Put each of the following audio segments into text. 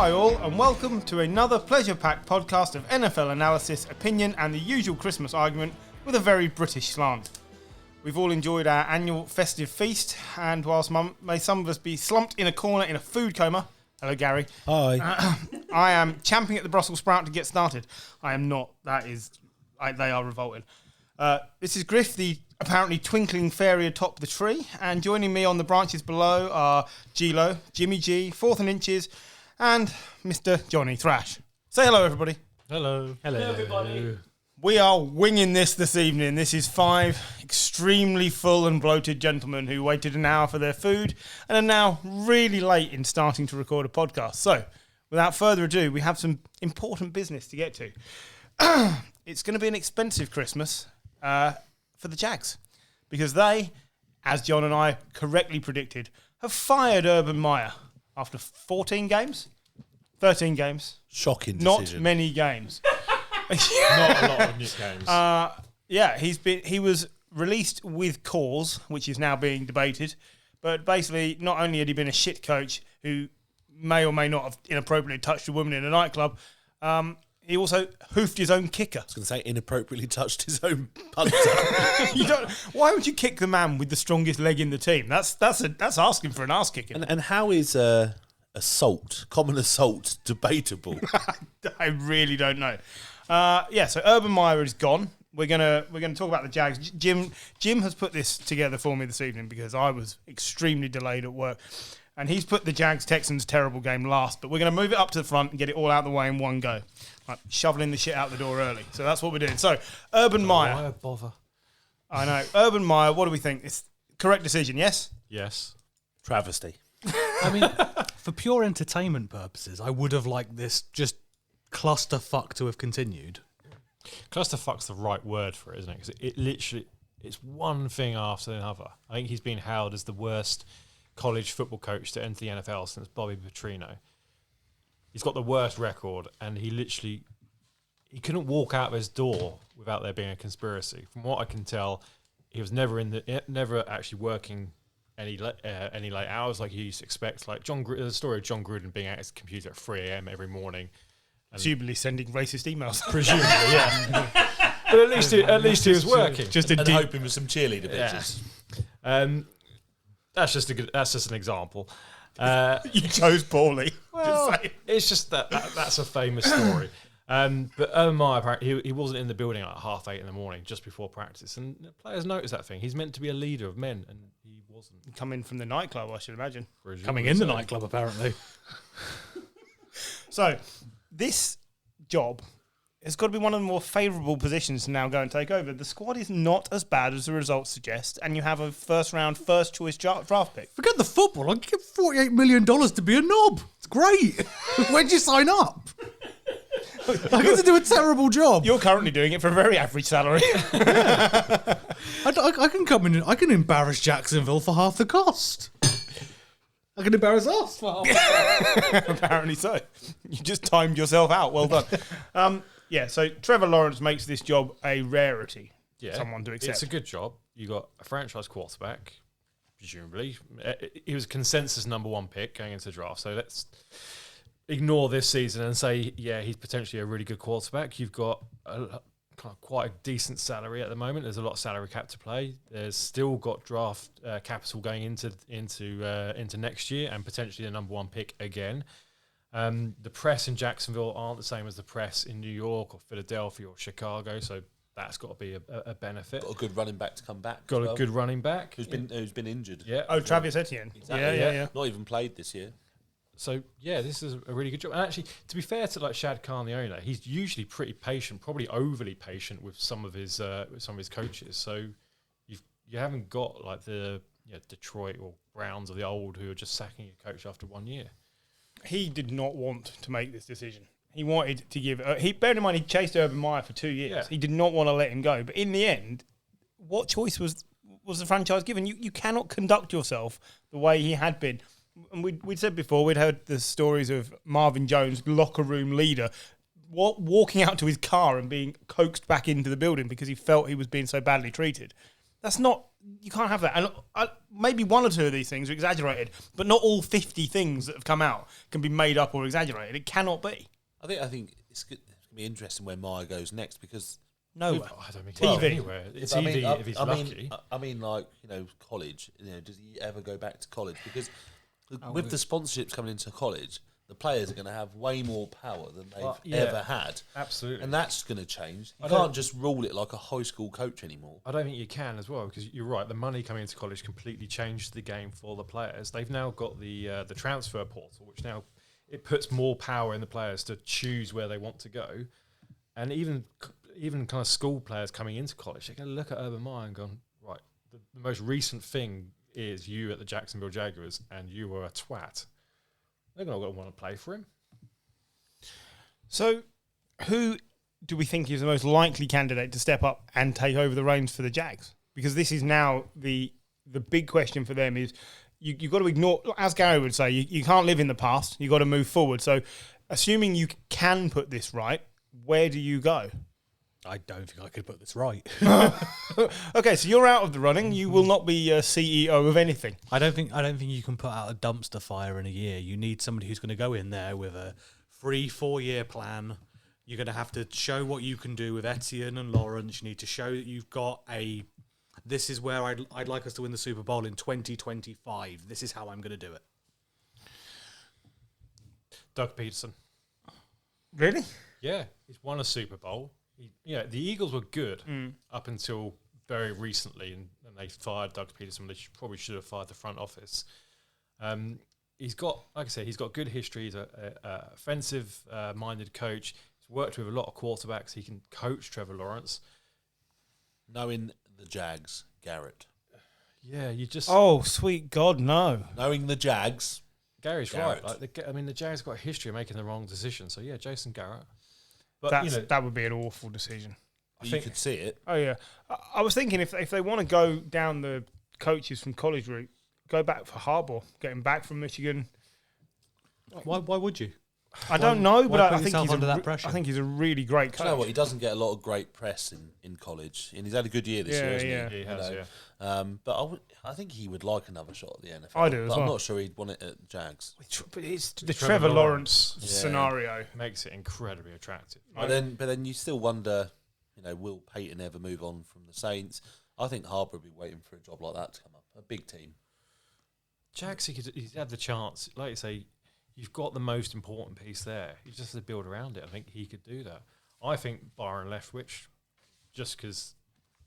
Hi all, and welcome to another pleasure-packed podcast of NFL analysis, opinion, and the usual Christmas argument with a very British slant. We've all enjoyed our annual festive feast, and whilst may some of us be slumped in a corner in a food coma, hello Gary. Hi. I am champing at the Brussels sprout to get started. I am not. They are revolting. This is Griff, the apparently twinkling fairy atop the tree, and joining me on the branches below are G-Lo, Jimmy G, Fourth and Inches, and Mr. Johnny Thrash. Say hello, everybody. Hello. Hello, everybody. We are winging this evening. This is 5 extremely full and bloated gentlemen who waited an hour for their food and are now really late in starting to record a podcast. So, without further ado, we have some important business to get to. It's going to be an expensive Christmas for the Jags because they, as John and I correctly predicted, have fired Urban Meyer after 14 games? 13 games. Shocking Not decision. many games. Not a lot of new games. He was released with cause, which is now being debated. But basically, not only had he been a shit coach who may or may not have inappropriately touched a woman in a nightclub, he also hoofed his own kicker. I was going to say inappropriately touched his own punter. Why would you kick the man with the strongest leg in the team? That's asking for an ass kicking. And how is common assault, debatable? I really don't know. So Urban Meyer is gone. We're gonna talk about the Jags. Jim has put this together for me this evening because I was extremely delayed at work, and he's put the Jags-Texans terrible game last. But we're gonna move it up to the front and get it all out of the way in one go, like shoveling the shit out the door early. So that's what we're doing. So Urban Meyer. Why bother? I know. Urban Meyer. What do we think? It's correct decision. Yes. Yes. Travesty. I mean, for pure entertainment purposes, I would have liked this just clusterfuck to have continued. Clusterfuck's the right word for it, isn't it? Because it literally, it's one thing after another. I think he's been hailed as the worst college football coach to enter the NFL since Bobby Petrino. He's got the worst record, and he couldn't walk out of his door without there being a conspiracy. From what I can tell, he was never actually working any late hours like you used to expect. Like the story of John Gruden being at his computer at 3 a.m. every morning. Presumably sending racist emails. Presumably, yeah. But at least he was working. And hoping for some cheerleader pictures. That's just an example. You chose poorly. Well, it's just that's a famous story. But Urban Meyer, apparently, he wasn't in the building at 8:30 in the morning just before practice, and the players noticed that thing. He's meant to be a leader of men, and he wasn't. Coming from the nightclub, I should imagine. Coming in the nightclub, apparently. So, this job has got to be one of the more favourable positions to now go and take over. The squad is not as bad as the results suggest, and you have a first-round, first-choice draft pick. Forget the football. I'd give $48 million to be a knob. It's great. Where'd you sign up? I get to do a terrible job. You're currently doing it for a very average salary. I can come in and I can embarrass Jacksonville for half the cost. I can embarrass us for half the cost. Apparently so. You just timed yourself out. Well done. So Trevor Lawrence makes this job a rarity. Yeah, someone to accept. It's a good job. You got a franchise quarterback, presumably. He was consensus number 1 pick going into the draft. So let's ignore this season and say, yeah, he's potentially a really good quarterback. You've got quite a decent salary at the moment. There's a lot of salary cap to play. There's still got draft capital going into next year and potentially the number 1 pick again. The press in Jacksonville aren't the same as the press in New York or Philadelphia or Chicago, so that's got to be a benefit. Got a good running back to come back. Got a good running back who's been injured. Yeah. Oh, Travis Etienne. Exactly. Yeah. Not even played this year. So, yeah, this is a really good job. And actually, to be fair to Shad Khan, the owner, he's usually pretty patient, probably overly patient with some of his coaches. So you haven't got like the Detroit or Browns of the old who are just sacking a coach after 1 year. He did not want to make this decision. He wanted to give... bearing in mind, he chased Urban Meyer for 2 years. Yeah. He did not want to let him go. But in the end, what choice was the franchise given? You cannot conduct yourself the way he had been. And we'd said before, we'd heard the stories of Marvin Jones, locker room leader, walking out to his car and being coaxed back into the building because he felt he was being so badly treated. That's not. You can't have that. And maybe one or two of these things are exaggerated, but not all 50 things that have come out can be made up or exaggerated. It cannot be. I think it's going to be interesting where Meyer goes next because Nowhere. I don't think TV. anywhere. It's TV if he's lucky. I mean, like, college. Does he ever go back to college? Because with the sponsorships coming into college, the players are going to have way more power than they've ever had. Absolutely. And that's going to change. You can't just rule it like a high school coach anymore. I don't think you can as well, because you're right. The money coming into college completely changed the game for the players. They've now got the transfer portal, which now it puts more power in the players to choose where they want to go. And even kind of school players coming into college, they're going to look at Urban Meyer and go, right, the most recent thing is you at the Jacksonville Jaguars and you were a twat. They're not going to want to play for him. So, who do we think is the most likely candidate to step up and take over the reins for the Jags? Because this is now the big question for them is you've got to ignore, as Gary would say, you can't live in the past. You've got to move forward. So, assuming you can put this right, where do you go? I don't think I could put this right. Okay, so you're out of the running. You will not be CEO of anything. I don't think you can put out a dumpster fire in a year. You need somebody who's going to go in there with a 3-4 year plan. You're going to have to show what you can do with Etienne and Lawrence. You need to show that you've got this is where I'd like us to win the Super Bowl in 2025. This is how I'm going to do it. Doug Peterson. Really? Yeah, he's won a Super Bowl. The Eagles were good up until very recently, and they fired Doug Peterson. They probably should have fired the front office. He's got, like I said, he's got good history. He's a offensive-minded coach. He's worked with a lot of quarterbacks. He can coach Trevor Lawrence. Knowing the Jags, Garrett. Yeah, you just... Oh, sweet God, no. Knowing the Jags... Gary's Garrett. right. The Jags got a history of making the wrong decision. So, yeah, Jason Garrett. But, that would be an awful decision. I think you could see it. Oh, yeah. I was thinking if they want to go down the coaches from college route, go back for Harbaugh, get him back from Michigan. Why would you? I don't know, but I think under that pressure? I think he's a really great coach. Do you know what? He doesn't get a lot of great press in college, and he's had a good year this year, hasn't yeah. he? He has, yeah. But I think he would like another shot at the NFL. I do as but well. I'm not sure he'd want it at Jags. But it's the Trevor Trevor Lawrence scenario. Makes it incredibly attractive. But then you still wonder, will Peyton ever move on from the Saints? I think Harbaugh would be waiting for a job like that to come up. A big team. Jags, he's had the chance. Like you say, you've got the most important piece there. You just have to build around it. I think he could do that. I think Byron Leftwich, just because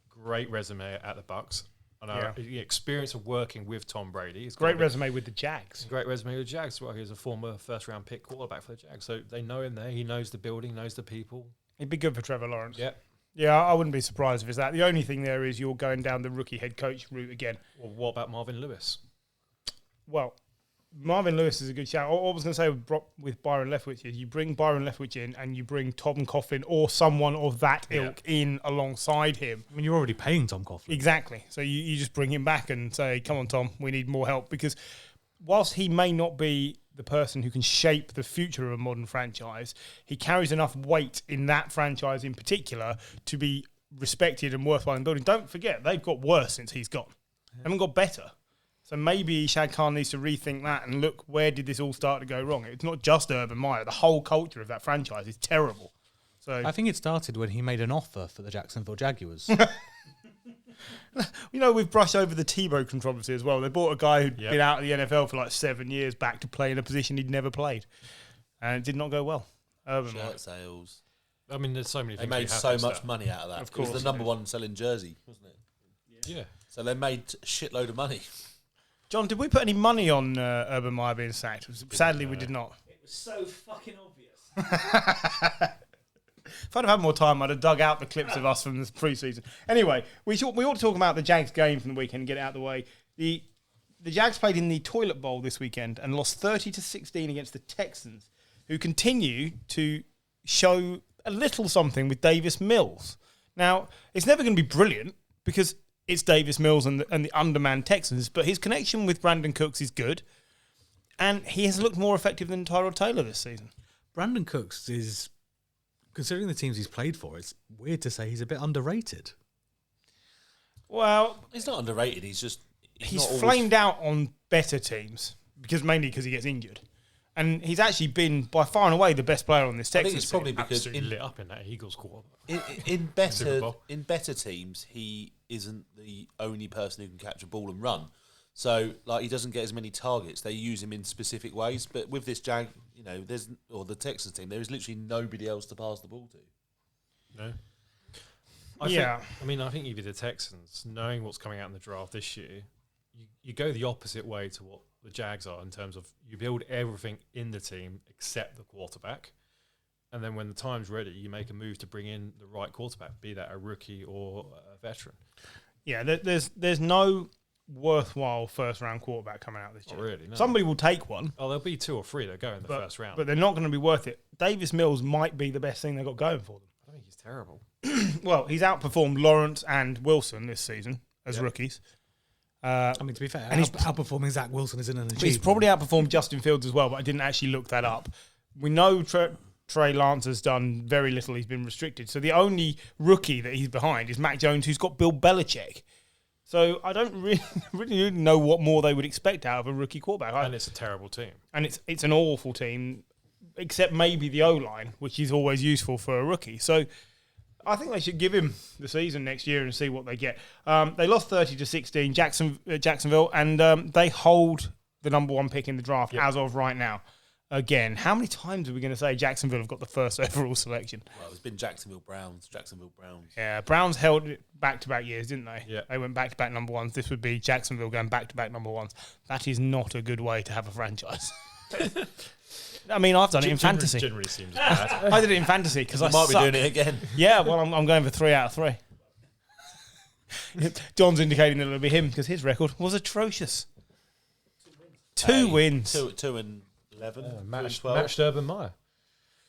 great resume at the Bucks. And the experience of working with Tom Brady. He's Great resume with the Jags. Great resume with the Jags. Well, he was a former first-round pick quarterback for the Jags. So they know him there. He knows the building, knows the people. He'd be good for Trevor Lawrence. Yeah. Yeah, I wouldn't be surprised if it's that. The only thing there is you're going down the rookie head coach route again. Well, what about Marvin Lewis? Well, Marvin Lewis is a good shout. All I was going to say with Byron Leftwich is you bring Byron Leftwich in and you bring Tom Coughlin or someone of that ilk in alongside him. I mean, you're already paying Tom Coughlin. Exactly. So you just bring him back and say, come on, Tom, we need more help. Because whilst he may not be the person who can shape the future of a modern franchise, he carries enough weight in that franchise in particular to be respected and worthwhile in building. Don't forget, they've got worse since he's gone. They haven't got better. So maybe Shad Khan needs to rethink that and look, where did this all start to go wrong? It's not just Urban Meyer. The whole culture of that franchise is terrible. So I think it started when he made an offer for the Jacksonville Jaguars. We've brushed over the Tebow controversy as well. They bought a guy who'd been out of the NFL for like 7 years back to play in a position he'd never played. And it did not go well. Urban Meyer. Shirt sales. I mean, there's so many They things. made so much money out of that. Of course. It was the number one selling jersey, wasn't it? Yeah. So they made a shitload of money. John, did we put any money on Urban Meyer being sacked? Sadly, we did not. It was so fucking obvious. If I'd have had more time, I'd have dug out the clips of us from the preseason. Anyway, we ought to talk about the Jags game from the weekend and get it out of the way. The Jags played in the Toilet Bowl this weekend and lost 30-16 against the Texans, who continue to show a little something with Davis Mills. Now, it's never going to be brilliant because it's Davis Mills and the undermanned Texans, but his connection with Brandon Cooks is good, and he has looked more effective than Tyrod Taylor this season. Brandon Cooks is, considering the teams he's played for, it's weird to say he's a bit underrated. Well, He's not underrated. He's he's not always- flamed out on better teams mainly because he gets injured. And he's actually been, by far and away, the best player on this I Texans think it's probably team. because Absolutely lit up in that Eagles quarter. in Super Bowl. better teams, he isn't the only person who can catch a ball and run. So, like, he doesn't get as many targets. They use him in specific ways. But with this the Texans team, there is literally nobody else to pass the ball to. No. I think if you're the Texans, knowing what's coming out in the draft this year, you go the opposite way to what the Jags are in terms of you build everything in the team except the quarterback. And then when the time's ready, you make a move to bring in the right quarterback, be that a rookie or a veteran. Yeah, there's no worthwhile first-round quarterback coming out this year. Not really, no. Somebody will take one. Oh, there'll be 2 or 3 that go in the first round. But they're not going to be worth it. Davis Mills might be the best thing they've got going for them. I think he's terrible. Well, he's outperformed Lawrence and Wilson this season as rookies. I mean, to be fair, and he's outperforming Zach Wilson isn't an achievement. But he's probably outperformed Justin Fields as well, but I didn't actually look that up. We know Trey Lance has done very little. He's been restricted. So the only rookie that he's behind is Mac Jones, who's got Bill Belichick. So I don't really know what more they would expect out of a rookie quarterback. And it's a terrible team. And it's an awful team, except maybe the O-line, which is always useful for a rookie. So I think they should give him the season next year and see what they get. They lost 30-16, Jacksonville, and they hold the number 1 pick in the draft as of right now. Again, how many times are we going to say Jacksonville have got the first overall selection? Well, it's been Jacksonville Browns. Yeah, Browns held it back-to-back years, didn't they? Yeah. They went back-to-back number 1s. This would be Jacksonville going back-to-back number 1s. That is not a good way to have a franchise. I mean, I've done it in fantasy. Generally seems bad. I did it in fantasy because I might be suck. doing it again. Yeah, well, I'm going for 3 out of 3. John's indicating that it'll be him because his record was atrocious. 2 wins. 2 and 11. 2 and Matched 12. Urban Meyer.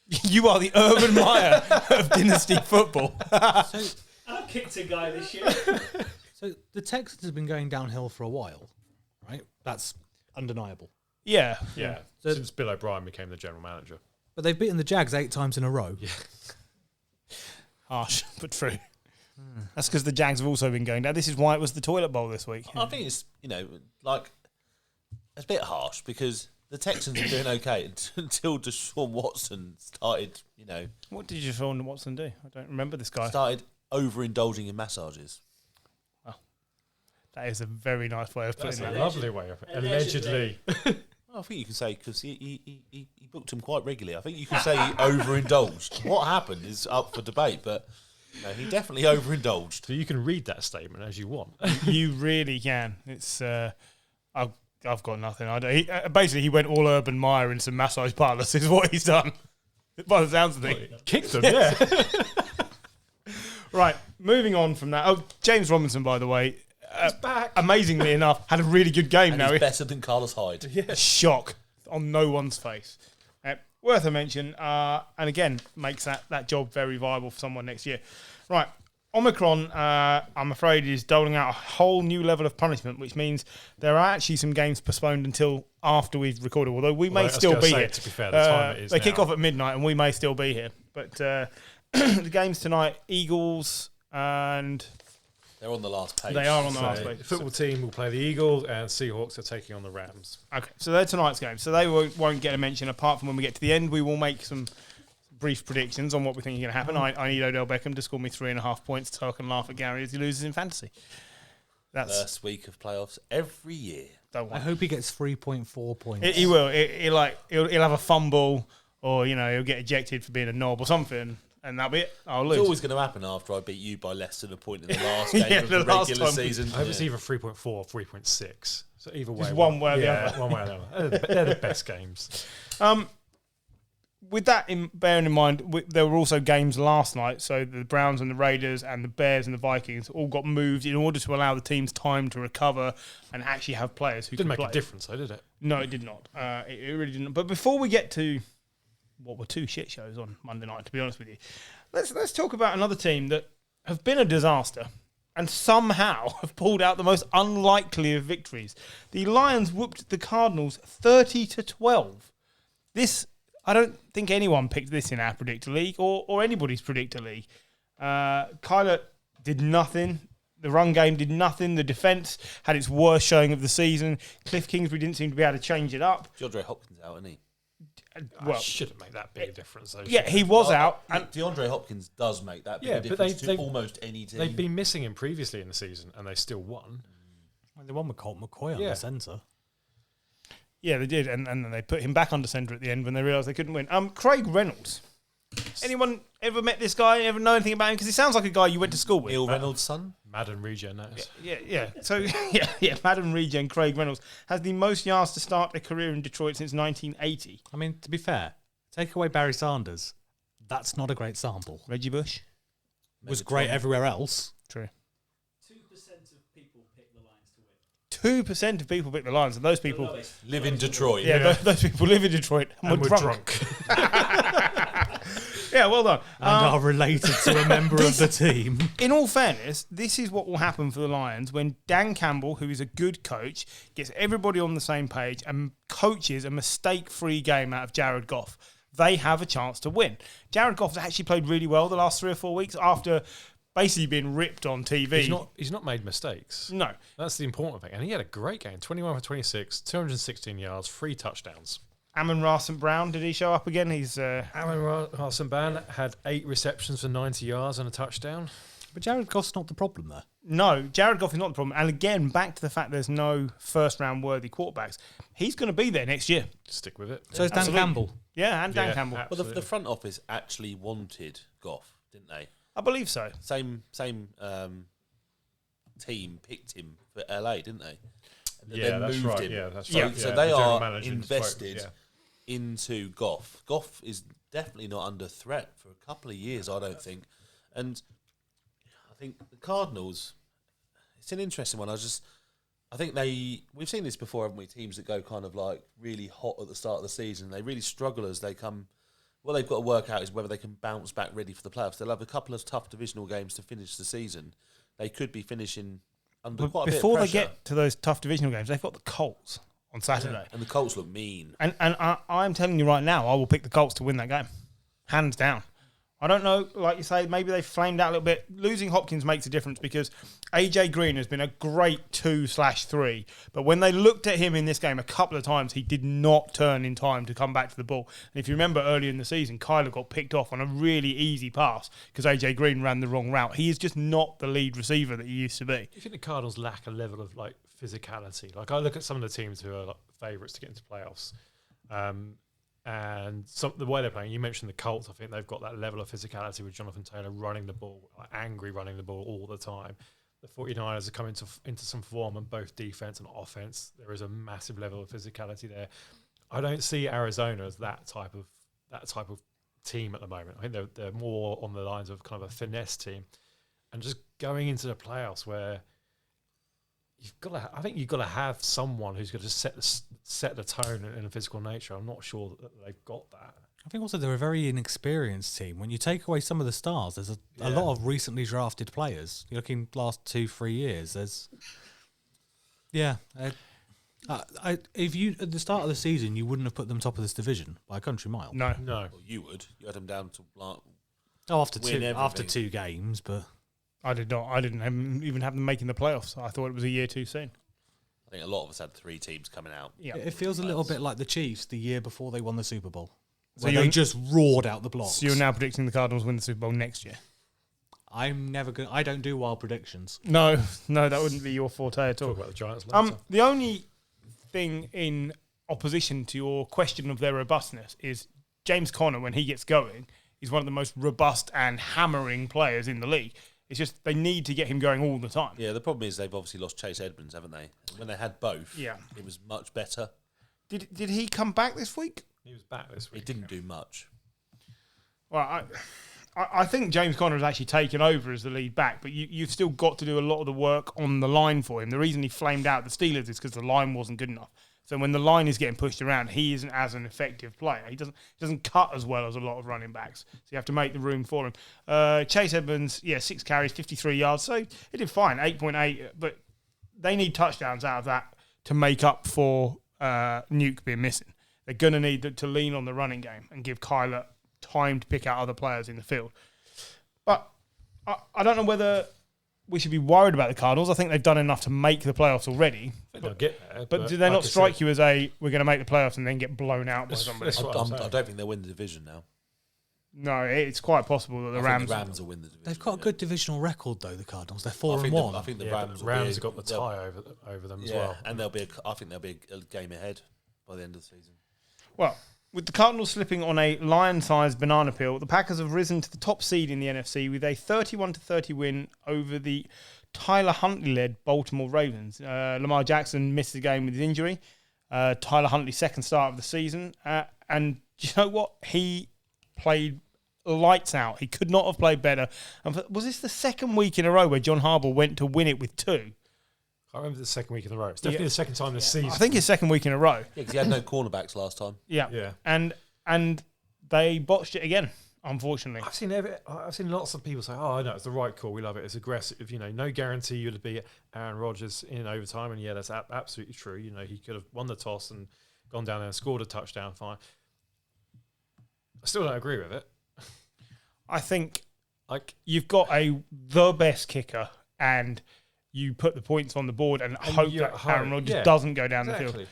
You are the Urban Meyer of dynasty football. I kicked a guy this year. So the Texans have been going downhill for a while, right? That's undeniable. Yeah. So, since Bill O'Brien became the general manager. But they've beaten the Jags 8 times in a row. Yeah. Harsh, but true. That's because the Jags have also been going down. This is why it was the toilet bowl this week. I think it's, it's a bit harsh because the Texans were doing okay until Deshaun Watson started, What did Deshaun Watson do? I don't remember this guy. started overindulging in massages. That is a very nice way of That's putting a that. lovely way of it. Allegedly. I think you can say because he booked him quite regularly. I think you can say he overindulged. What happened is up for debate, but he definitely overindulged. So you can read that statement as you want. You really can. It's I've got nothing. I don't. Basically, he went all Urban Meyer in some massage parlours. Is what he's done. By the sounds of it, Kicked them, yeah. Right. Moving on from that. Oh, James Robinson, by the way, He's back. amazingly enough, had a really good game. And Now he's better than Carlos Hyde. shock on no one's face. Worth a mention, and again makes that job very viable for someone next year. Right. Omicron, I'm afraid, is doling out a whole new level of punishment, which means there are actually some games postponed until after we've recorded, although we may still be here. To be fair, the time it is they kick now. off at midnight, and we may still be here. But the games tonight, Eagles, and They're on the last page. they are on the last So, page. the football team will play the Eagles and Seahawks are taking on the Rams. Okay, so they're tonight's games. So they won't get a mention apart from when we get to the end. We will make some brief predictions on what we think is going to happen. I need Odell Beckham to score me 3.5 points so I can laugh at Gary as he loses in fantasy. That's First week of playoffs every year. don't I worry. hope he gets 3.4 points. He will. He'll have a fumble, or he'll get ejected for being a knob or something, and that'll be it. I'll lose. It's always going to happen after I beat you by less than a point in the last game Yeah, of the the last regular time. season. I hope it's either 3.4 or 3.6. So either way. Just one way or the yeah, other. one way or the other. They're the best games. With that bearing in mind, there were also games last night. So the Browns and the Raiders and the Bears and the Vikings all got moved in order to allow the teams time to recover and actually have players who Didn't can make play. a difference, though, did it? No, it did not. It really didn't. But before we get to what were 2 shit shows on Monday night, to be honest with you, let's talk about another team that have been a disaster and somehow have pulled out the most unlikely of victories. The Lions whooped the Cardinals 30-12. This, I don't think anyone picked this in our predictor league or anybody's predictor league. Kyler did nothing. The run game did nothing. The defence had its worst showing of the season. Cliff Kingsbury didn't seem to be able to change it up. DeAndre Hopkins out, isn't he? Well, shouldn't make that big a difference, though. yeah, he was out. And DeAndre Hopkins does make that big Yeah, a but difference they- to almost any team. They've been missing him previously in the season, and they still won. Well, they won with Colt McCoy on Yeah. the centre. Yeah, they did, and then they put him back under centre at the end when they realised they couldn't win. Craig Reynolds. Anyone ever met this guy? Ever know anything about him? Because he sounds like a guy you went to school with. Neil Reynolds' son? Madden regen, that is. Yeah. So, Madden regen Craig Reynolds has the most yards to start a career in Detroit since 1980. I mean, to be fair, take away Barry Sanders, that's not a great sample. Reggie Bush. Was great everywhere else. True. 2% of people pick the Lions to win. 2% of people pick the Lions, and those people... Live in Detroit. Those people live in Detroit and were drunk. Yeah, well done. And are related to a member of the team. In all fairness, this is what will happen for the Lions when Dan Campbell, who is a good coach, gets everybody on the same page and coaches a mistake-free game out of Jared Goff. They have a chance to win. Jared Goff's actually played really well the last 3 or 4 weeks after basically being ripped on TV. He's not made mistakes. No. That's the important thing. And he had a great game. 21 for 26, 216 yards, 3 touchdowns. Amon-Ra St. Brown, did he show up again? He's Amon-Ra St. Brown had 8 receptions for 90 yards and a touchdown. But Jared Goff's not the problem there. No, Jared Goff is not the problem. And again, back to the fact there's no first-round worthy quarterbacks. He's going to be there next year. Stick with it. So is Dan Absolutely. Campbell. Yeah, and Dan Yeah, Campbell. Well, the front office actually wanted Goff, didn't they? I believe so. Same team picked him for LA, didn't they? And Yeah, then that's moved right. him. Yeah, that's So, right. so Yeah, they the general are manager invested spoke, into Goff. Goff is definitely not under threat for a couple of years, I don't think. And I think the Cardinals, it's an interesting one. I think we've seen this before, haven't we? Teams that go kind of like really hot at the start of the season, they really struggle as they come. What they've got to work out is whether they can bounce back ready for the playoffs. They'll have a couple of tough divisional games to finish the season. They could be finishing under quite a bit of Before they pressure. get to those tough divisional games, they've got the Colts on Saturday. And the Colts look mean. And I'm telling you right now, I will pick the Colts to win that game. Hands down. I don't know, like you say, maybe they flamed out a little bit. Losing Hopkins makes a difference because AJ Green has been a great 2/3. But when they looked at him in this game a couple of times, he did not turn in time to come back to the ball. And if you remember earlier in the season, Kyler got picked off on a really easy pass because AJ Green ran the wrong route. He is just not the lead receiver that he used to be. Do you think the Cardinals lack a level of like physicality? Like I look at some of the teams who are like favourites to get into playoffs, and the way they're playing. You mentioned the Colts. I think they've got that level of physicality with Jonathan Taylor running the ball, like angry running the ball all the time. The 49ers are coming into some form on both defense and offense. There is a massive level of physicality there. I don't see Arizona as that type of team at the moment. I think they're more on the lines of kind of a finesse team, and just going into the playoffs where I think you've got to have someone who's going to set the tone in a physical nature. I'm not sure that they've got that. I think also they're a very inexperienced team. When you take away some of the stars, there's a lot of recently drafted players. You're looking last 2-3 years. If you at the start of the season you wouldn't have put them top of this division by a country mile. No. Well, you would. You had them down to like, after win everything. 2 games, but I did not. I didn't even have them making the playoffs. I thought it was a year too soon. I think a lot of us had 3 teams coming out. Yeah. it feels a little bit like the Chiefs the year before they won the Super Bowl. So Where you're- they just roared out the blocks. So you're now predicting the Cardinals win the Super Bowl next year? I'm never going. I don't do wild predictions. No, that wouldn't be your forte at all. Talk about the Giants later. The only thing in opposition to your question of their robustness is James Conner, when he gets going, is one of the most robust and hammering players in the league. It's just they need to get him going all the time. Yeah, the problem is they've obviously lost Chase Edmonds, haven't they? When they had both, it was much better. Did he come back this week? He was back this He week. didn't do much. Well, I think James Conner has actually taken over as the lead back, but you've still got to do a lot of the work on the line for him. The reason he flamed out the Steelers is because the line wasn't good enough. So when the line is getting pushed around, he isn't as an effective player. He doesn't cut as well as a lot of running backs. So you have to make the room for him. Chase Edmonds, 6 carries, 53 yards. So he did fine, 8.8. But they need touchdowns out of that to make up for Nuke being missing. They're going to need to lean on the running game and give Kyler time to pick out other players in the field. But I don't know whether we should be worried about the Cardinals. I think they've done enough to make the playoffs already. They'll get there. But do they not strike you as we're going to make the playoffs and then get blown out by somebody? that's what I'm saying. I don't think they'll win the division now. No, it's quite possible that the I think Rams will win the division. They've got a good divisional record though. The Cardinals, they're 4-1. I think the Yeah, Rams. Rams have got the tie over them as well. and I think they'll be a game ahead by the end of the season. Well, with the Cardinals slipping on a lion-sized banana peel, the Packers have risen to the top seed in the NFC with a 31-30 win over the Tyler Huntley-led Baltimore Ravens. Lamar Jackson missed the game with his injury. Tyler Huntley's second start of the season. And you know what? He played lights out. He could not have played better. And was this the second week in a row where John Harbaugh went to win it with 2? I remember the second week in a row. It's definitely the second time this season. I think it's second week in a row. Yeah, because he had no cornerbacks last time. Yeah. And they botched it again, unfortunately. I've seen lots of people say, "Oh, no, it's the right call. We love it. It's aggressive. No guarantee you'd be Aaron Rodgers in overtime." And yeah, that's absolutely true. He could have won the toss and gone down there and scored a touchdown. Fine. I still don't agree with it. I think you've got the best kicker, and you put the points on the board and hope that Aaron Rodgers doesn't go down the field.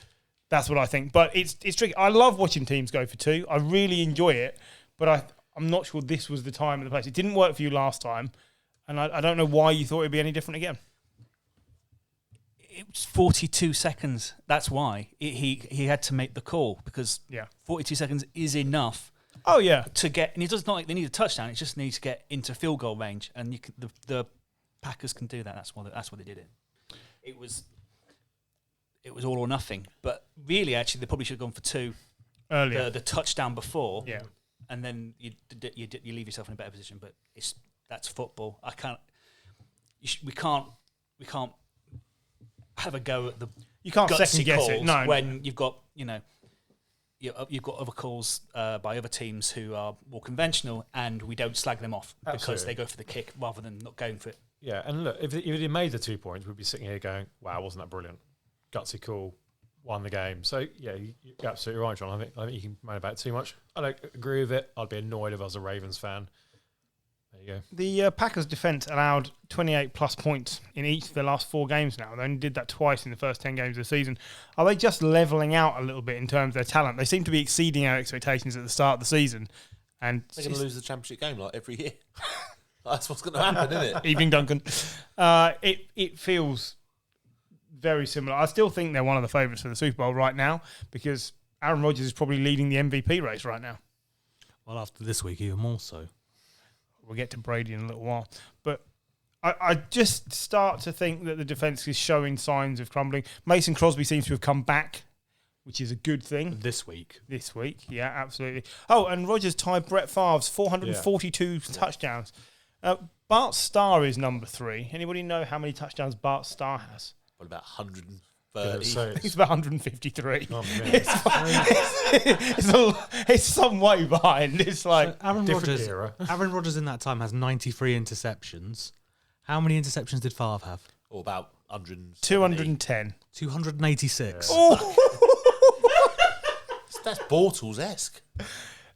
That's what I think. But it's tricky. I love watching teams go for 2. I really enjoy it, but I'm not sure this was the time and the place. It didn't work for you last time, and I don't know why you thought it'd be any different again. It was 42 seconds. That's why he had to make the call, because 42 seconds is enough. Oh yeah, to get, and it does not like they need a touchdown. It just needs to get into field goal range, and you can, the Packers can do that. That's why they did it. It was all or nothing. But really, actually, they probably should have gone for 2 earlier. The touchdown before, and then you leave yourself in a better position. But that's football. We can't have a go at the. You can't second guess it. No, when you've got you've got other calls by other teams who are more conventional, and we don't slag them off because they go for the kick rather than not going for it. Yeah, and look, if he made the 2 points, we'd be sitting here going, "Wow, wasn't that brilliant? Gutsy call, won the game." So yeah, you're absolutely right, John. I think you can moan about it too much. I don't agree with it. I'd be annoyed if I was a Ravens fan. There you go. The Packers' defence allowed 28 plus points in each of the last 4 games now. They only did that twice in the first 10 games of the season. Are they just levelling out a little bit in terms of their talent? They seem to be exceeding our expectations at the start of the season. And they're going to lose the championship game like every year. That's what's going to happen, isn't it? Evening, Duncan. It feels very similar. I still think they're one of the favourites for the Super Bowl right now, because Aaron Rodgers is probably leading the MVP race right now. Well, after this week, even more so. We'll get to Brady in a little while. But I just start to think that the defence is showing signs of crumbling. Mason Crosby seems to have come back, which is a good thing. This week, yeah, absolutely. Oh, and Rodgers tied Brett Favre's 442 touchdowns. Bart Starr is number 3. Anybody know how many touchdowns Bart Starr has? What about 130? It's about 153. Oh, it's some way behind. It's like Aaron different era. Aaron Rodgers in that time has 93 interceptions. How many interceptions did Favre have? Or about 100. 210. 286. Yeah. Oh. That's Bortles-esque.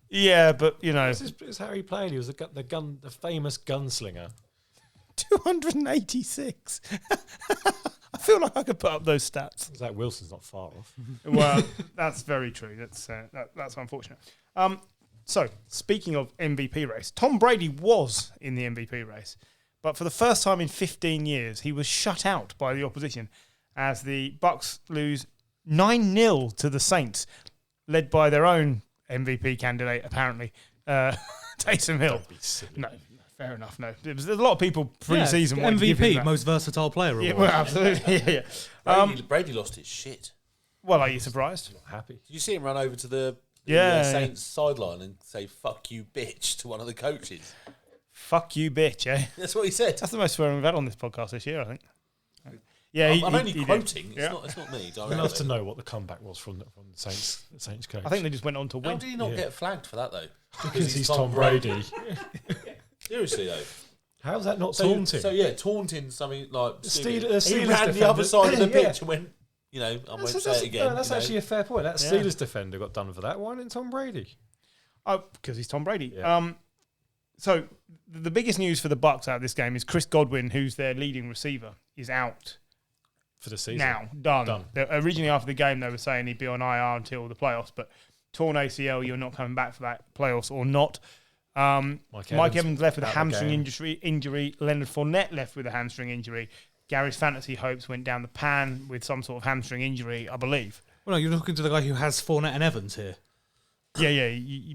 Yeah, but It's how he played. He was the famous gunslinger. 286. I feel like I could put up those stats. Zach Wilson's not far off. Well, that's very true. That's unfortunate. So, speaking of MVP race, Tom Brady was in the MVP race, but for the first time in 15 years, he was shut out by the opposition as the Bucks lose 9-0 to the Saints, led by their own MVP candidate, apparently, Taysom Hill. Don't be silly. No. Fair enough. No, there's a lot of people pre-season. MVP, most versatile player. Yeah, well, absolutely. Yeah. Brady lost his shit. Well, are you surprised? Not happy. Did you see him run over to the Saints sideline and say "fuck you, bitch" to one of the coaches? Fuck you, bitch. Eh? That's what he said. That's the most swearing we've had on this podcast this year, I think. Yeah, I'm only quoting. It's not me. I'd love to know what the comeback was from the Saints coach. I think they just went on to win. How did he not get flagged for that though? Because he's Tom Brady. Seriously though, how's that not taunting? Taunting something like Steelers he ran defender. the other side of the pitch and went. I won't say it again. No, that's actually a fair point. That Steelers defender got done for that. Why didn't Tom Brady? Oh, because he's Tom Brady. Yeah. So the biggest news for the Bucks out of this game is Chris Godwin, who's their leading receiver, is out for the season. now. Done. Originally after the game, they were saying he'd be on IR until the playoffs, but torn ACL, you're not coming back for that playoffs or not. Mike Evans left with a hamstring injury. Leonard Fournette left with a hamstring injury. Gary's fantasy hopes went down the pan with some sort of hamstring injury, I believe. Well, no, you're looking to the guy who has Fournette and Evans here. Yeah,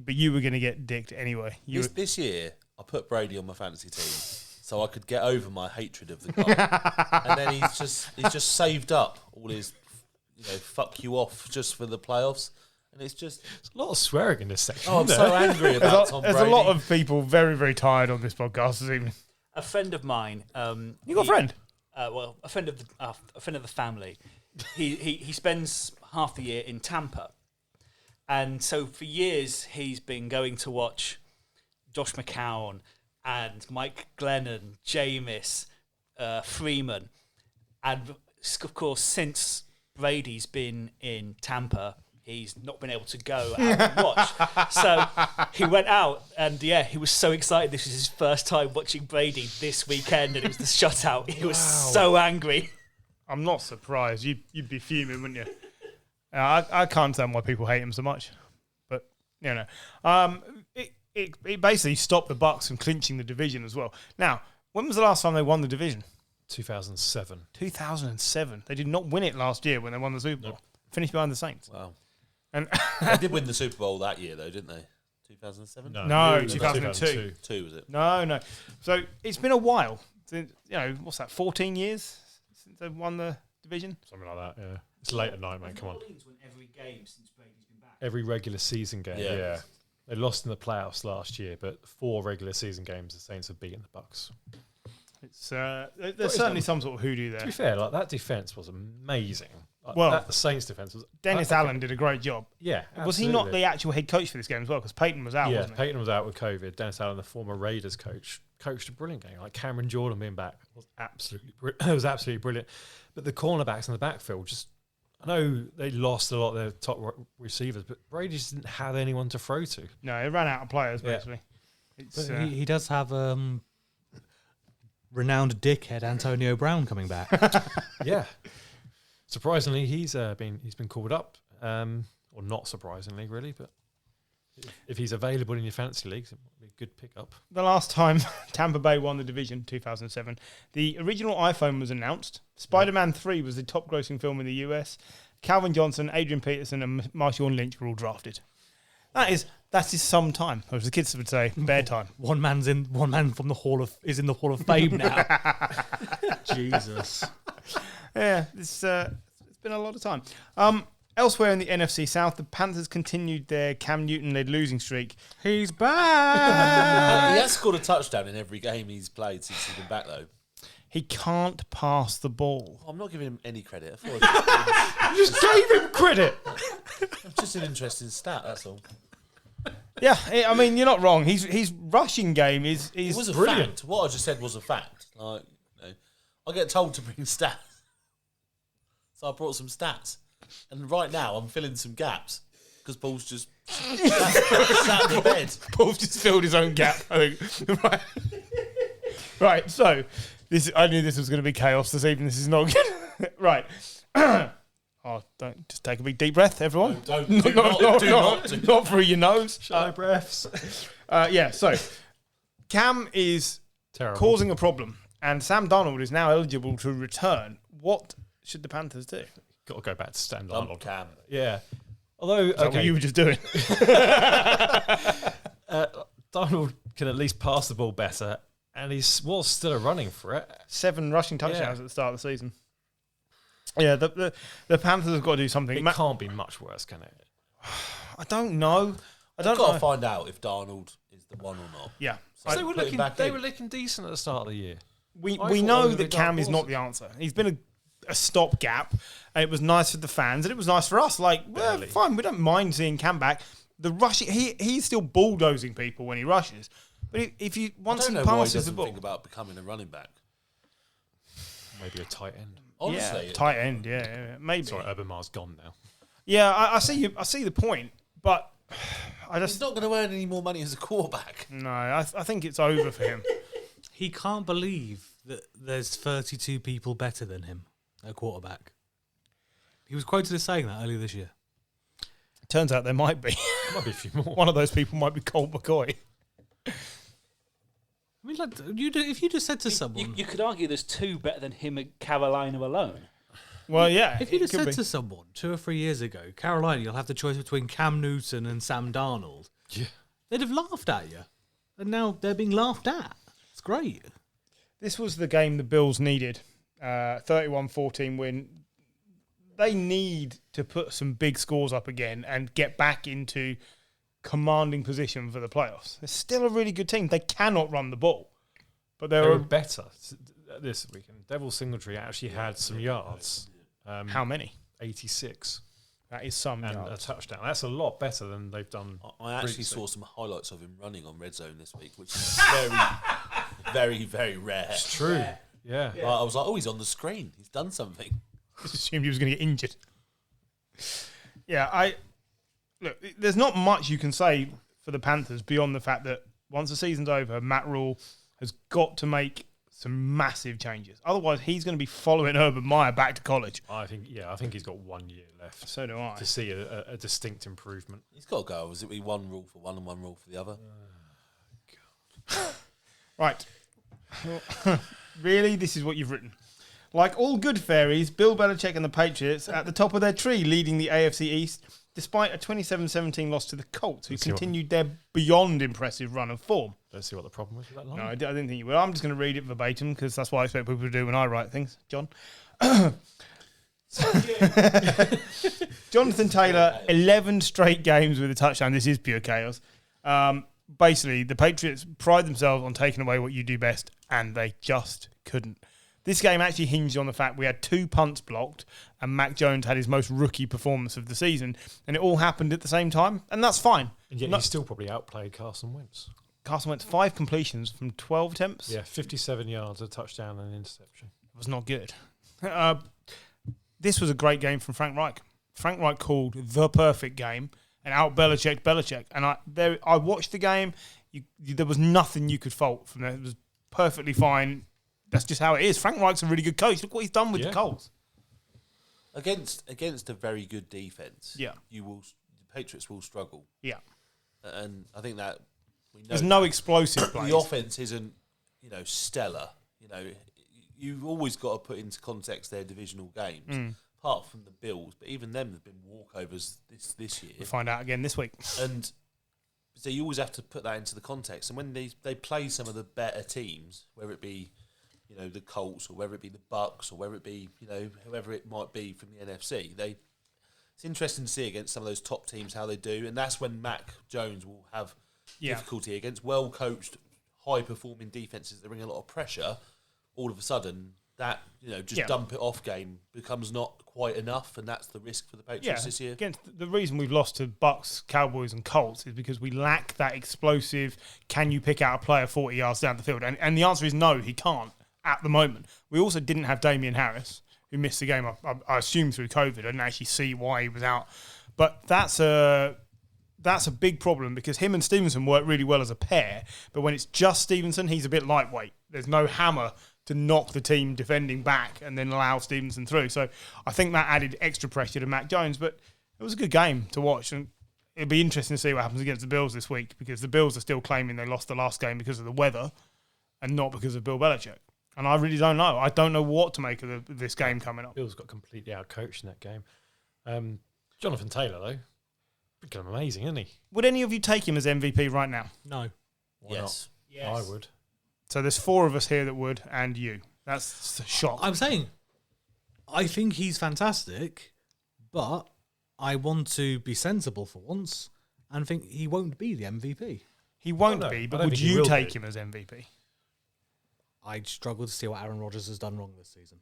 but you were going to get dicked anyway. This year, I put Brady on my fantasy team so I could get over my hatred of the guy. And then he's just saved up all his, fuck you off just for the playoffs. And it's just... There's a lot of swearing in this section. Oh, I'm so angry about Tom Brady. There's a lot of people very, very tired on this podcast this evening. A friend of mine... you got a friend? A friend of the family. He spends half the year in Tampa. And so for years, he's been going to watch Josh McCown and Mike Glennon, Jameis, Freeman. And, of course, since Brady's been in Tampa, he's not been able to go out and watch. So he went out and, he was so excited. This was his first time watching Brady this weekend, and it was the shutout. He was so angry. I'm not surprised. You'd be fuming, wouldn't you? I can't understand why people hate him so much. But, it basically stopped the Bucks from clinching the division as well. Now, when was the last time they won the division? 2007. 2007. They did not win it last year when they won the Super Bowl. Finished behind the Saints. Wow. And they did win the Super Bowl that year, though, didn't they? 2007? No, 2002. 2 was it? No. So it's been a while. What's that, 14 years since they won the division? Something like that, yeah. It's late at night, man. Come on. Won every game since Brady's been back. Every regular season game, yeah. They lost in the playoffs last year, but 4 regular season games, the Saints have beaten the Bucks. It's there's certainly some sort of hoodoo there. To be fair, that defense was amazing. Well, the Saints defense was. Dennis Allen did a great job. Yeah, was he not the actual head coach for this game as well? Because Peyton was out. Yeah, wasn't he? Peyton was out with COVID. Dennis Allen, the former Raiders coach, coached a brilliant game. Like Cameron Jordan being back was absolutely brilliant. But the cornerbacks in the backfield I know they lost a lot of their top receivers, but Brady just didn't have anyone to throw to. No, he ran out of players, basically. But he does have renowned dickhead Antonio Brown coming back. Yeah. Surprisingly, he's been called up, or not surprisingly, really. But if he's available in your fantasy leagues, it might be a good pickup. The last time Tampa Bay won the division, 2007, the original iPhone was announced. Spider-Man 3 was the top-grossing film in the US. Calvin Johnson, Adrian Peterson, and Marshawn Lynch were all drafted. That is some time, or as the kids would say, bear time. One man from the Hall of Fame now. Jesus. Yeah, it's been a lot of time. Elsewhere in the NFC South, the Panthers continued their Cam Newton-led losing streak. He's back! He has scored a touchdown in every game he's played since he's been back, though. He can't pass the ball. I'm not giving him any credit. You just gave him credit! It's just an interesting stat, that's all. Yeah, I mean, you're not wrong. His rushing game is It was a brilliant. fact. What I just said was a fact. Like, I get told to bring stats. So I brought some stats. And right now, I'm filling some gaps because Paul's just sat in the bed. Paul's just filled his own gap, I think. Right, so I knew this was going to be chaos this evening. This is not good. Right. Don't just take a big deep breath, everyone. Not through your nose. Shallow breaths. So Cam is Terrible. causing a problem, and Sam Darnold is now eligible to return. What should the Panthers do? Got to go back to Stan Dump Darnold. Cam. Yeah. Although, Is that what you were just doing? Darnold can at least pass the ball better, and he was still a running threat. 7 rushing touchdowns at the start of the season. Yeah, the Panthers have got to do something. It can't be much worse, can it? I don't know. I've got to find out if Darnold is the one or not. Yeah. So They were put him back in. looking decent at the start of the year. We thought know they were that the Cam dark is not horse. the answer. He's been a stopgap, and it was nice for the fans, and it was nice for us. Like, well, Barely. fine, we don't mind seeing Cam back. The rushing, he's still bulldozing people when he rushes. But if you once I he don't know why he passes the doesn't ball, think about becoming a running back. Maybe a tight end. Honestly, tight end, maybe. Sorry, Urban Mar's gone now. Yeah, I see the point, but He's not going to earn any more money as a quarterback. No, I think it's over for him. He can't believe that there's 32 people better than him at quarterback. He was quoted as saying that earlier this year. Turns out there might be. Might be a few more. One of those people might be Colt McCoy. I mean, like, if you just said to someone... You could argue there's 2 better than him at Carolina alone. Well, yeah. If you just said to someone 2 or 3 years ago, Carolina, you'll have the choice between Cam Newton and Sam Darnold, they'd have laughed at you. And now they're being laughed at. It's great. This was the game the Bills needed. 31-14 win. They need to put some big scores up again and get back into commanding position for the playoffs. They're still a really good team. They cannot run the ball. But They were better this weekend. Devil Singletary actually had some yards. How many? 86. That is some And yards. a touchdown. That's a lot better than they've done. I actually previously. saw some highlights of him running on Red Zone this week, which is very, very rare. It's true. Yeah. I was like, he's on the screen. He's done something. Just assumed he was going to get injured. Yeah, look, there's not much you can say for the Panthers beyond the fact that once the season's over, Matt Rule has got to make some massive changes. Otherwise, he's going to be following Urban Meyer back to college. I think he's got 1 year left So do I. to see a distinct improvement. He's got to go. Was it be one rule for one and one rule for the other? Right. Really? This is what you've written. Like all good fairies, Bill Belichick and the Patriots at the top of their tree leading the AFC East, despite a 27-17 loss to the Colts, who continued their beyond impressive run of form. Let's see what the problem was with that line. No, I didn't think you will. I'm just going to read it verbatim because that's what I expect people to do when I write things. John? Jonathan Taylor, 11 straight games with a touchdown. This is pure chaos. Basically, the Patriots pride themselves on taking away what you do best, and they just couldn't. This game actually hinged on the fact we had 2 punts blocked and Mac Jones had his most rookie performance of the season, and it all happened at the same time, and that's fine. And yet he still probably outplayed Carson Wentz. Carson Wentz 5 completions from 12 attempts. Yeah, 57 yards, a touchdown and an interception. It was not good. This was a great game from Frank Reich. Frank Reich called the perfect game and out-Belichicked Belichick. And I watched the game. There was nothing you could fault from there. It was perfectly fine. That's just how it is. Frank Reich's a really good coach. Look what he's done with the Colts. Against a very good defense, Yeah. the Patriots will struggle. Yeah. And I think that we know There's no explosive plays. the offense isn't, stellar. You've always got to put into context their divisional games, apart from the Bills. But even them have been walkovers this year. We'll find out again this week. And so you always have to put that into the context. And when they play some of the better teams, whether it be, the Colts or whether it be the Bucks or whether it be, whoever it might be from the NFC, it's interesting to see against some of those top teams how they do. And that's when Mac Jones will have difficulty against well-coached, high-performing defenses that bring a lot of pressure. All of a sudden, that, dump it off game becomes not quite enough, and that's the risk for the Patriots this year. Against the reason we've lost to Bucks, Cowboys and Colts is because we lack that explosive, can you pick out a player 40 yards down the field? And the answer is no, he can't at the moment. We also didn't have Damian Harris, who missed the game, I assume through COVID. I didn't actually see why he was out. But that's a big problem because him and Stevenson work really well as a pair, but when it's just Stevenson, he's a bit lightweight. There's no hammer to knock the team defending back and then allow Stevenson through. So I think that added extra pressure to Mac Jones, but it was a good game to watch, and it'll be interesting to see what happens against the Bills this week because the Bills are still claiming they lost the last game because of the weather and not because of Bill Belichick. And I really don't know. I don't know what to make of this game coming up. Bills got completely out-coached in that game. Jonathan Taylor, though, freaking amazing, isn't he? Would any of you take him as MVP right now? No. Why not? I would. So there's 4 of us here that would, and you. That's a shock. I'm saying, I think he's fantastic, but I want to be sensible for once and think he won't be the MVP. He won't No, be, I but don't would think he you will take be. him as MVP? I'd struggle to see what Aaron Rodgers has done wrong this season.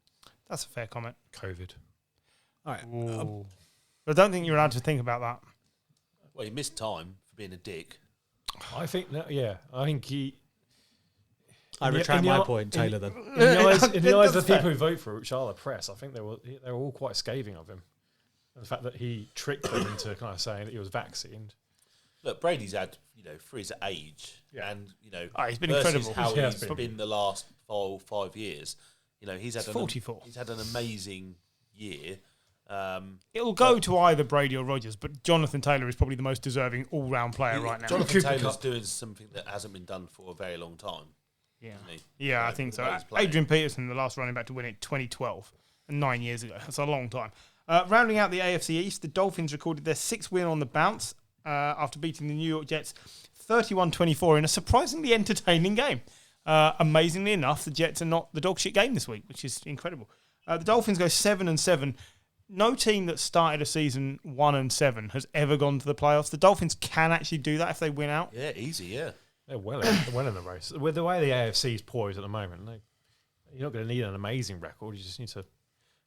That's a fair comment. COVID. All right. Ooh. But I don't think you're allowed to think about that. Well, he missed time for being a dick. I think, I think he... I retract my point, Taylor, then. In the eyes of That's the people fair. who vote for it, which are the press, I think they were all quite scathing of him. And the fact that he tricked them into kind of saying that he was vaccinated. Look, Brady's had, for his age, and he's been versus incredible. how Yeah, he's been the last 5 years. He's had 44. He's had an amazing year. It'll go to either Brady or Rodgers, but Jonathan Taylor is probably the most deserving all-round player right now. Jonathan Taylor's doing something that hasn't been done for a very long time. Yeah, I think so. Adrian Peterson, the last running back to win it, 2012, 9 years ago. That's a long time. Rounding out the AFC East, the Dolphins recorded their 6th win on the bounce after beating the New York Jets 31-24 in a surprisingly entertaining game. Amazingly enough, the Jets are not the dog shit game this week, which is incredible. The Dolphins go 7-7. No team that started a season 1-7 has ever gone to the playoffs. The Dolphins can actually do that if they win out. Yeah, easy, yeah. They're well in the race. With the way the AFC is poised at the moment, you're not going to need an amazing record. You just need to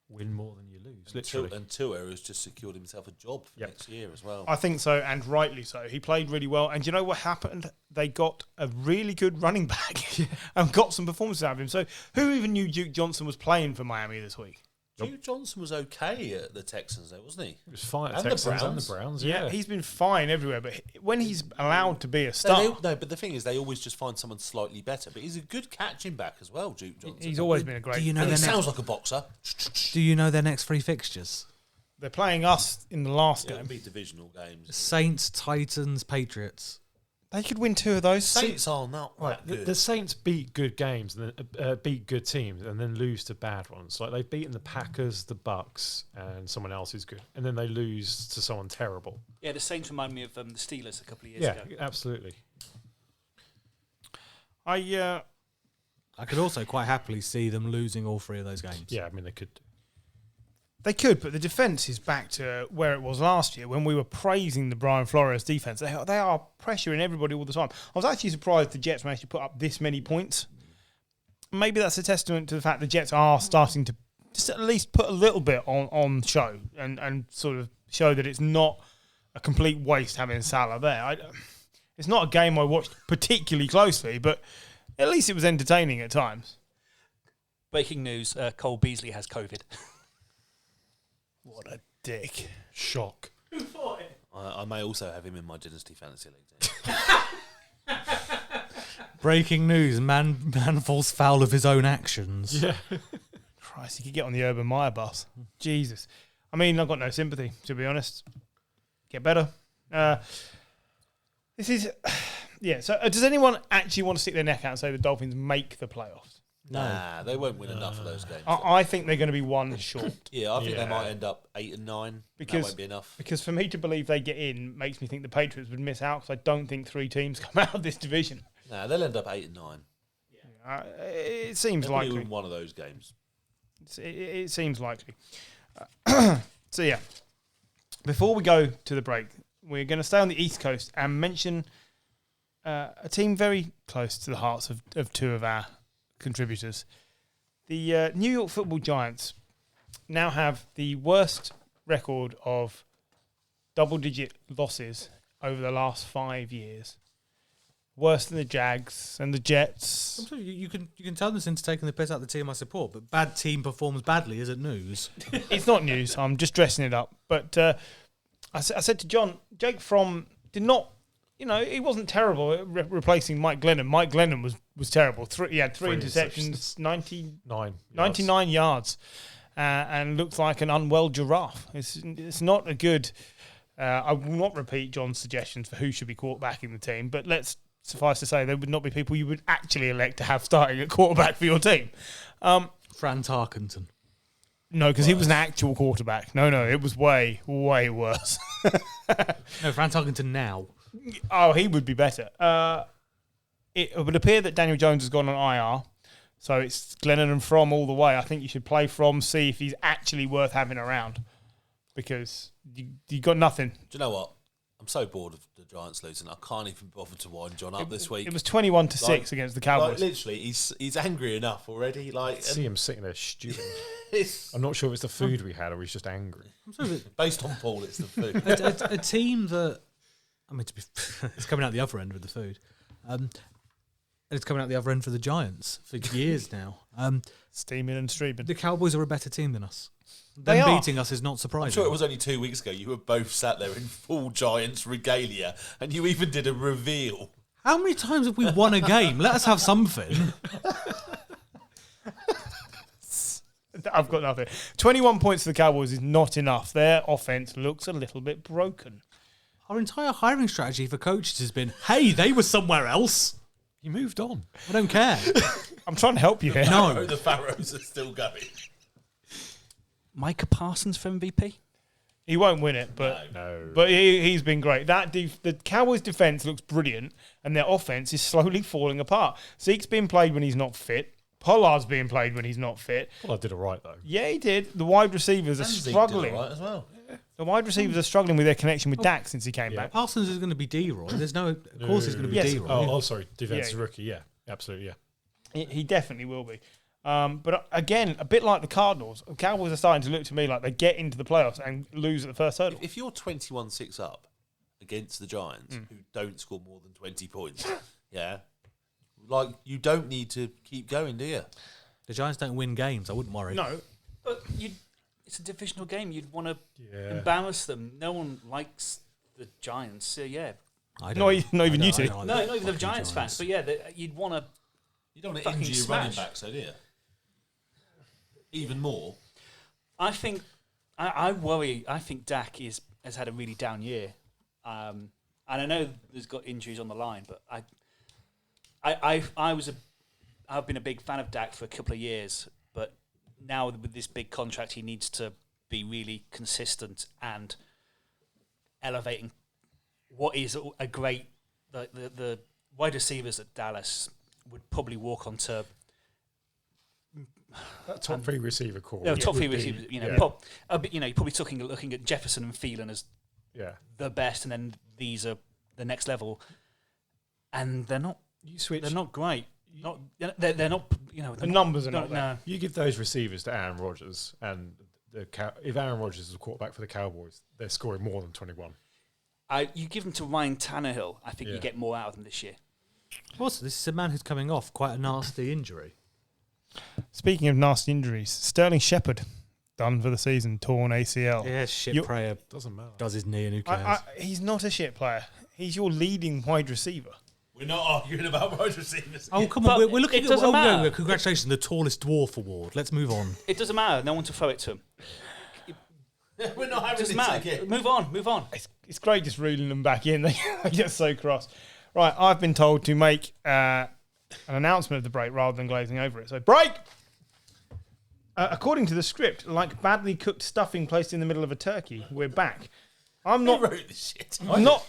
win more than you lose, literally. And Tua has just secured himself a job for next year as well. I think so, and rightly so. He played really well. And you know what happened? They got a really good running back and got some performances out of him. So who even knew Duke Johnson was playing for Miami this week? Duke Johnson was okay at the Texans, though, wasn't he? He was fine at And the Texans and Browns. the Browns. Yeah, he's been fine everywhere. But when he's allowed to be a star... No, but the thing is, they always just find someone slightly better. But he's a good catching back as well, Duke Johnson. He's always been a great... Do you know And their he next, sounds like a boxer. Do you know their next 3 fixtures? They're playing us in the last It'll game. be divisional games. Saints, Titans, Patriots. They could win 2 of those. Saints are not Right, that good. the Saints beat good games and then beat good teams and then lose to bad ones. Like they've beaten the Packers, the Bucks, and someone else who's good, and then they lose to someone terrible. Yeah, the Saints remind me of the Steelers a couple of years Yeah, ago. absolutely. I could also quite happily see them losing all 3 of those games. Yeah, I mean they could. They could, but the defence is back to where it was last year when we were praising the Brian Flores defence. They are pressuring everybody all the time. I was actually surprised the Jets managed to put up this many points. Maybe that's a testament to the fact the Jets are starting to just at least put a little bit on show and sort of show that it's not a complete waste having Salah there. It's not a game I watched particularly closely, but at least it was entertaining at times. Breaking news, Cole Beasley has COVID. What a dick. Shock. I may also have him in my Dynasty Fantasy League team. Breaking news: man falls foul of his own actions. Yeah. Christ, he could get on the Urban Meyer bus. Jesus. I mean, I've got no sympathy, to be honest. Get better. This is... Yeah, so does anyone actually want to stick their neck out and say the Dolphins make the playoffs? Nah, they won't win enough of those games. I think they're going to be 1 short. Yeah, I think they Yeah. might end up 8 and 9. Because- That won't be enough. Because for me to believe they get in makes me think the Patriots would miss out because I don't think 3 teams come out of this division. Nah, they'll end up 8 and 9. It seems They'll likely. win one of those games. It seems likely. So, yeah. Before we go to the break, we're going to stay on the East Coast and mention a team very close to the hearts of 2 of our contributors. The New York Football Giants now have the worst record of double-digit losses over the last 5 years. Worse than the Jags and the Jets. Sometimes you can tell this into taking the piss out of the team I support, but bad team performs badly isn't news. It's not news. I'm just dressing it up. But I said to John, Jake Fromm did not, he wasn't terrible at replacing Mike Glennon. Mike Glennon was terrible. He had 3 interceptions, 99 yards, and looked like an unwell giraffe. It's not a good... I will not repeat John's suggestions for who should be quarterbacking the team, but let's suffice to say they would not be people you would actually elect to have starting at quarterback for your team. Fran Tarkenton. No, because he was an actual quarterback. No, it was way, way worse. No, Fran Tarkenton now. Oh, he would be better. It would appear that Daniel Jones has gone on IR, so it's Glennon and Fromm all the way. I think you should play Fromm, see if he's actually worth having around, because you got nothing. Do you know what? I'm so bored of the Giants losing. I can't even bother to wind John up this week. It was 21-6 against the Cowboys. Literally, he's angry enough already. See him sitting there stewing. It's I'm not sure if it's the food we had or he's just angry. based on Paul. It's the food. A team that, it's coming out the other end with the food. it's coming out the other end for the Giants for years now. Steaming and streaming. The Cowboys are a better team than us. They Them are. beating us is not surprising. I'm sure it was only 2 weeks ago. You were both sat there in full Giants regalia, and you even did a reveal. How many times have we won a game? Let us have something. I've got nothing. 21 points for the Cowboys is not enough. Their offense looks a little bit broken. Our entire hiring strategy for coaches has been, hey, they were somewhere else. He moved on. I don't care. I'm trying to help you here. No. The Pharaohs are still going. Micah Parsons for MVP? He won't win it, but No. but he's been great. The Cowboys' defense looks brilliant, and their offense is slowly falling apart. Zeke's being played when he's not fit. Pollard's being played when he's not fit. Well, I did it right, though. Yeah, he did. The wide receivers are And Zeke did struggling. all right as well. The wide receivers are struggling with their connection with Dak since he came back. Parsons is going to be D-Roy. There's no... Of course he's going to be Yes. D-Roy. Oh, sorry. Defensive Yeah. rookie. Yeah, absolutely. Yeah. He definitely will be. But again, a bit like the Cardinals, the Cowboys are starting to look to me like they get into the playoffs and lose at the first hurdle. If you're 21-6 up against the Giants, who don't score more than 20 points, like you don't need to keep going, do you? The Giants don't win games. I wouldn't worry. No, But it's a divisional game. You'd want to Yeah. embarrass them. No one likes the Giants. So, yeah. I not even you two. No, not even the Giants fans. But, yeah, you'd want to... You don't want to Fucking injure your running smash. backs, though, do you? Even more. I think... I worry. I think Dak has had a really down year. And I know there's got injuries on the line, but I've been a big fan of Dak for a couple of years, but now with this big contract, he needs to be really consistent and elevating what is a great... The wide receivers at Dallas would probably walk onto... That top three receiver core. No, top three would be- receivers, yeah. you're probably looking at Jefferson and Thielen as Yeah. the best, and then these are the next level, and they're not. You switch. They're not great. They're not. The numbers are not there. No. You give those receivers to Aaron Rodgers, and if Aaron Rodgers is a quarterback for the Cowboys, they're scoring more than 21. You give them to Ryan Tannehill. I think you Yeah. get more out of them this year. Also, this is a man who's coming off quite a nasty injury. Speaking of nasty injuries, Sterling Shepard done for the season, torn ACL. Yeah, shit You- prayer Doesn't matter. does his knee and who cares? He's not a shit player. He's your leading wide receiver. We're not arguing about wide receivers. Oh, come But on. We're looking it at... doesn't matter. no, congratulations, the tallest dwarf award. Let's move on. It doesn't matter. No one to throw it to him. We're not It having doesn't this matter. again. Move on. It's great just reeling them back in. They get so cross. Right, I've been told to make an announcement of the break rather than glazing over it. So, break! According to the script, like badly cooked stuffing placed in the middle of a turkey, we're back. I'm Who not... wrote this shit?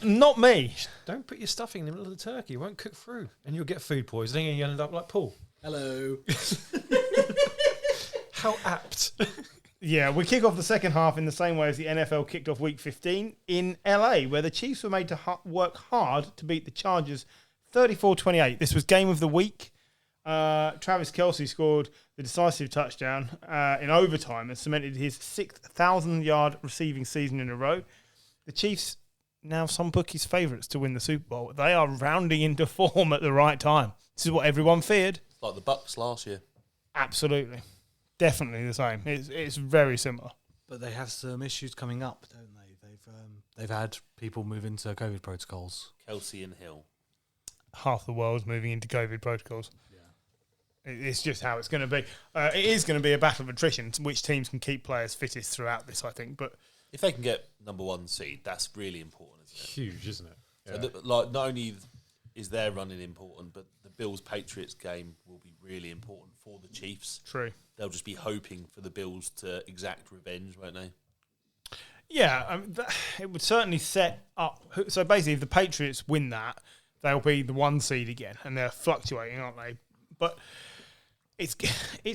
Not me. Don't put your stuffing in the middle of the turkey. It won't cook through. And you'll get food poisoning and you'll end up like Paul. Hello. How apt. Yeah, we kick off the second half in the same way as the NFL kicked off Week 15 in LA, where the Chiefs were made to work hard to beat the Chargers 34-28. This was game of the week. Travis Kelce scored the decisive touchdown in overtime and cemented his 6,000-yard receiving season in a row. The Chiefs, now some bookies' favourites to win the Super Bowl. They are rounding into form at the right time. This is what everyone feared. Like the Bucks last year. Absolutely. Definitely the same. It's very similar. But they have some issues coming up, don't they? They've had people move into COVID protocols. Kelsey and Hill. Half the world's moving into COVID protocols. It's just how it's going to be. It is going to be a battle of attrition, which teams can keep players fittest throughout this, I think. But If they can get number 1 seed, that's really important, isn't it? Huge, isn't it? So not only is their running important, but the Bills-Patriots game will be really important for the Chiefs. true. They'll just be hoping for the Bills to exact revenge, won't they? Yeah, it would certainly set up. So basically, if the Patriots win that, they'll be the 1 seed again, and they're fluctuating, aren't they? But it's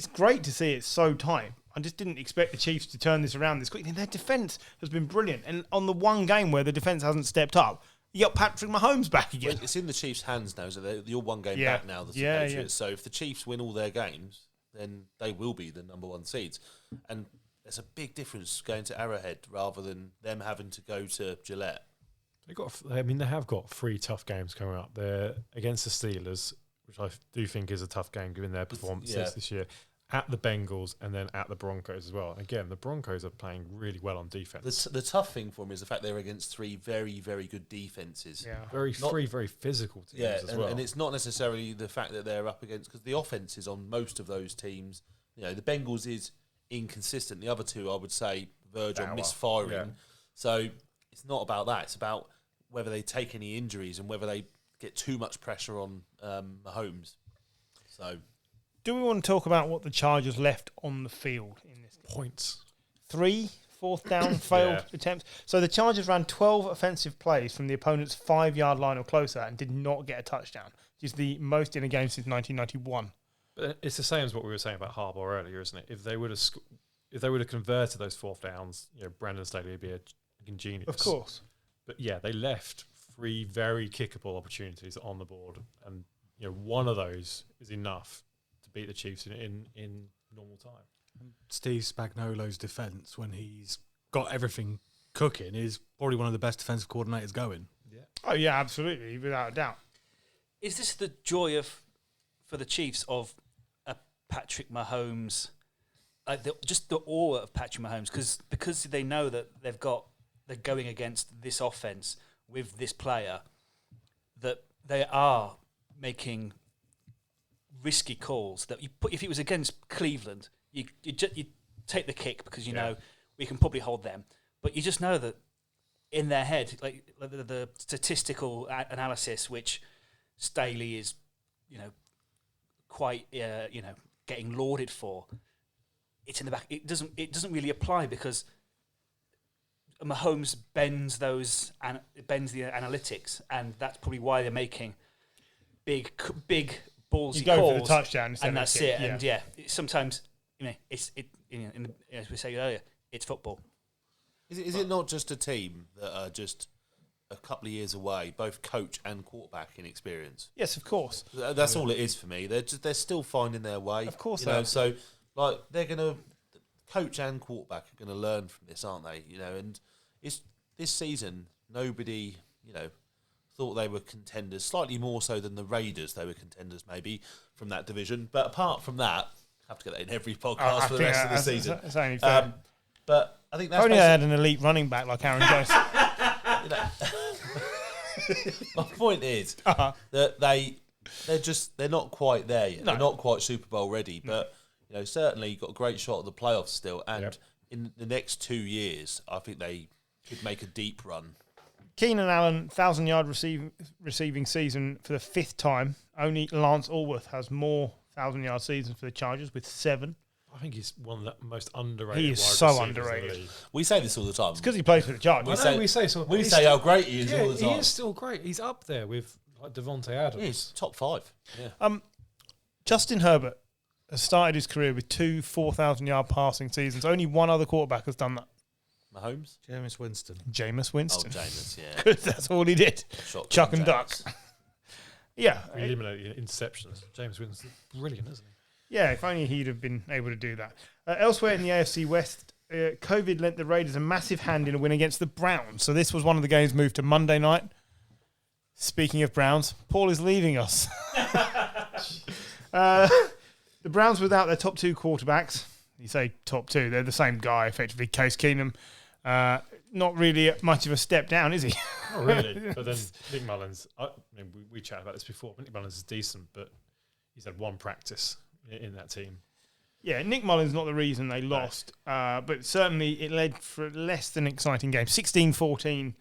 great to see it so tight. I just didn't expect the Chiefs to turn this around this quickly. Their defence has been brilliant, and on the one game where the defence hasn't stepped up, you got Patrick Mahomes back again. Well, it's in the Chiefs' hands now, so they're 1 game Yeah. back now, the Yeah, Patriots. So if the Chiefs win all their games, then they will be the number 1 seeds. And there's a big difference going to Arrowhead rather than them having to go to Gillette. They have got 3 tough games coming up. They're against the Steelers, which I do think is a tough game given their performances this year, at the Bengals and then at the Broncos as well. Again, the Broncos are playing really well on defense. The tough thing for them is the fact they're against three very, very good defenses. Yeah. Very physical teams as well. And it's not necessarily the fact that they're up against, because the offenses on most of those teams, the Bengals is inconsistent. The other two, I would say, verge on misfiring. Yeah. So it's not about that. It's about whether they take any injuries and whether they get too much pressure on Mahomes. So, do we want to talk about what the Chargers left on the field in this game? Points? 3 fourth down failed attempts. So the Chargers ran 12 offensive plays from the opponent's 5-yard line or closer and did not get a touchdown, which is the most in a game since 1991. But it's the same as what we were saying about Harbaugh earlier, isn't it? If they would have converted those fourth downs, Brandon Staley would be a genius. Of course. But they left 3 very kickable opportunities on the board, and one of those is enough to beat the Chiefs in normal time. Steve Spagnuolo's defence, when he's got everything cooking, is probably one of the best defensive coordinators going. Yeah. Oh yeah, absolutely, without a doubt. Is this the joy for the Chiefs of a Patrick Mahomes? Just the awe of Patrick Mahomes, because they know that they're going against this offense with this player, that they are making risky calls. That if it was against Cleveland, you take the kick because you know we can probably hold them, but you just know that in their head, like the statistical analysis, which Staley is, quite getting lauded for, it's in the back. It doesn't really apply because Mahomes bends the analytics, and that's probably why they're making big ballsy You go calls for the touchdown, and that's it. Yeah. And sometimes as we said earlier, it's football. Is it not just a team that are just a couple of years away, both coach and quarterback in experience? Yes, of course. That's all it is for me. They're still finding their way. Of course, So they're gonna coach and quarterback are gonna learn from this, aren't they? And it's this season. Nobody, thought they were contenders. Slightly more so than the Raiders. They were contenders maybe from that division. But apart from that, I have to get that in every podcast for the rest of the season. That's only fair. But I think that's only they had an elite running back like Aaron Jones. My point is that they're not quite there yet. No. They're not quite Super Bowl ready, but certainly got a great shot at the playoffs still. And in the next 2 years, I think they could make a deep run. Keenan Allen, 1,000-yard receiving season for the 5th time. Only Lance Allworth has more 1,000-yard seasons for the Chargers with 7. I think he's one of the most underrated. He is so underrated. We say this all the time. It's because he plays for the Chargers. We say how great he is all the time. He is still great. He's up there with Devontae Adams. He's top 5. Yeah. Justin Herbert has started his career with 2 4,000-yard passing seasons. Only one other quarterback has done that. Mahomes? Jameis Winston. Oh, Jameis, yeah. Because that's all he did. Chuck and duck. Yeah. Eliminated interceptions. Jameis Winston's brilliant, isn't he? Yeah, if only he'd have been able to do that. Elsewhere in the AFC West, COVID lent the Raiders a massive hand in a win against the Browns. So this was one of the games moved to Monday night. Speaking of Browns, Paul is leaving us. The Browns without their top 2 quarterbacks. You say top 2, they're the same guy, effectively, Case Keenum. Not really much of a step down, is he? Not really. But then Nick Mullins, we chatted about this before. Nick Mullins is decent, but he's had 1 practice in that team. Yeah, Nick Mullins not the reason they lost, but certainly it led for a less than exciting game. 16-14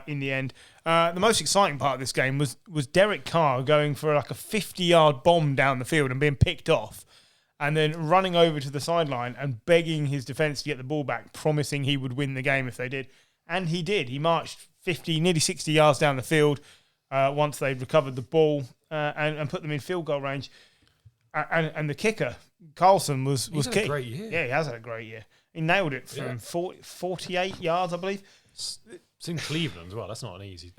in the end. The most exciting part of this game was Derek Carr going for like a 50-yard bomb down the field and being picked off, and then running over to the sideline and begging his defence to get the ball back, promising he would win the game if they did. And he did. He marched 50, nearly 60 yards down the field once they'd recovered the ball and put them in field goal range. And the kicker, Carlson, was had a great year. Yeah, he has had a great year. He nailed it from 48 yards, I believe. It's in Cleveland as well. That's not an easy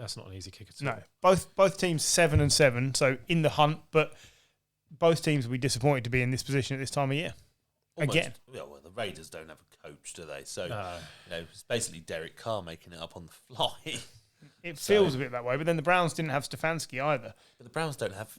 kick at all. No, both teams 7-7, so in the hunt, but both teams will be disappointed to be in this position at this time of year. Almost. Again. Yeah, well, the Raiders don't have a coach, do they? So it's basically Derek Carr making it up on the fly. It feels a bit that way, but then the Browns didn't have Stefanski either. But the Browns don't have.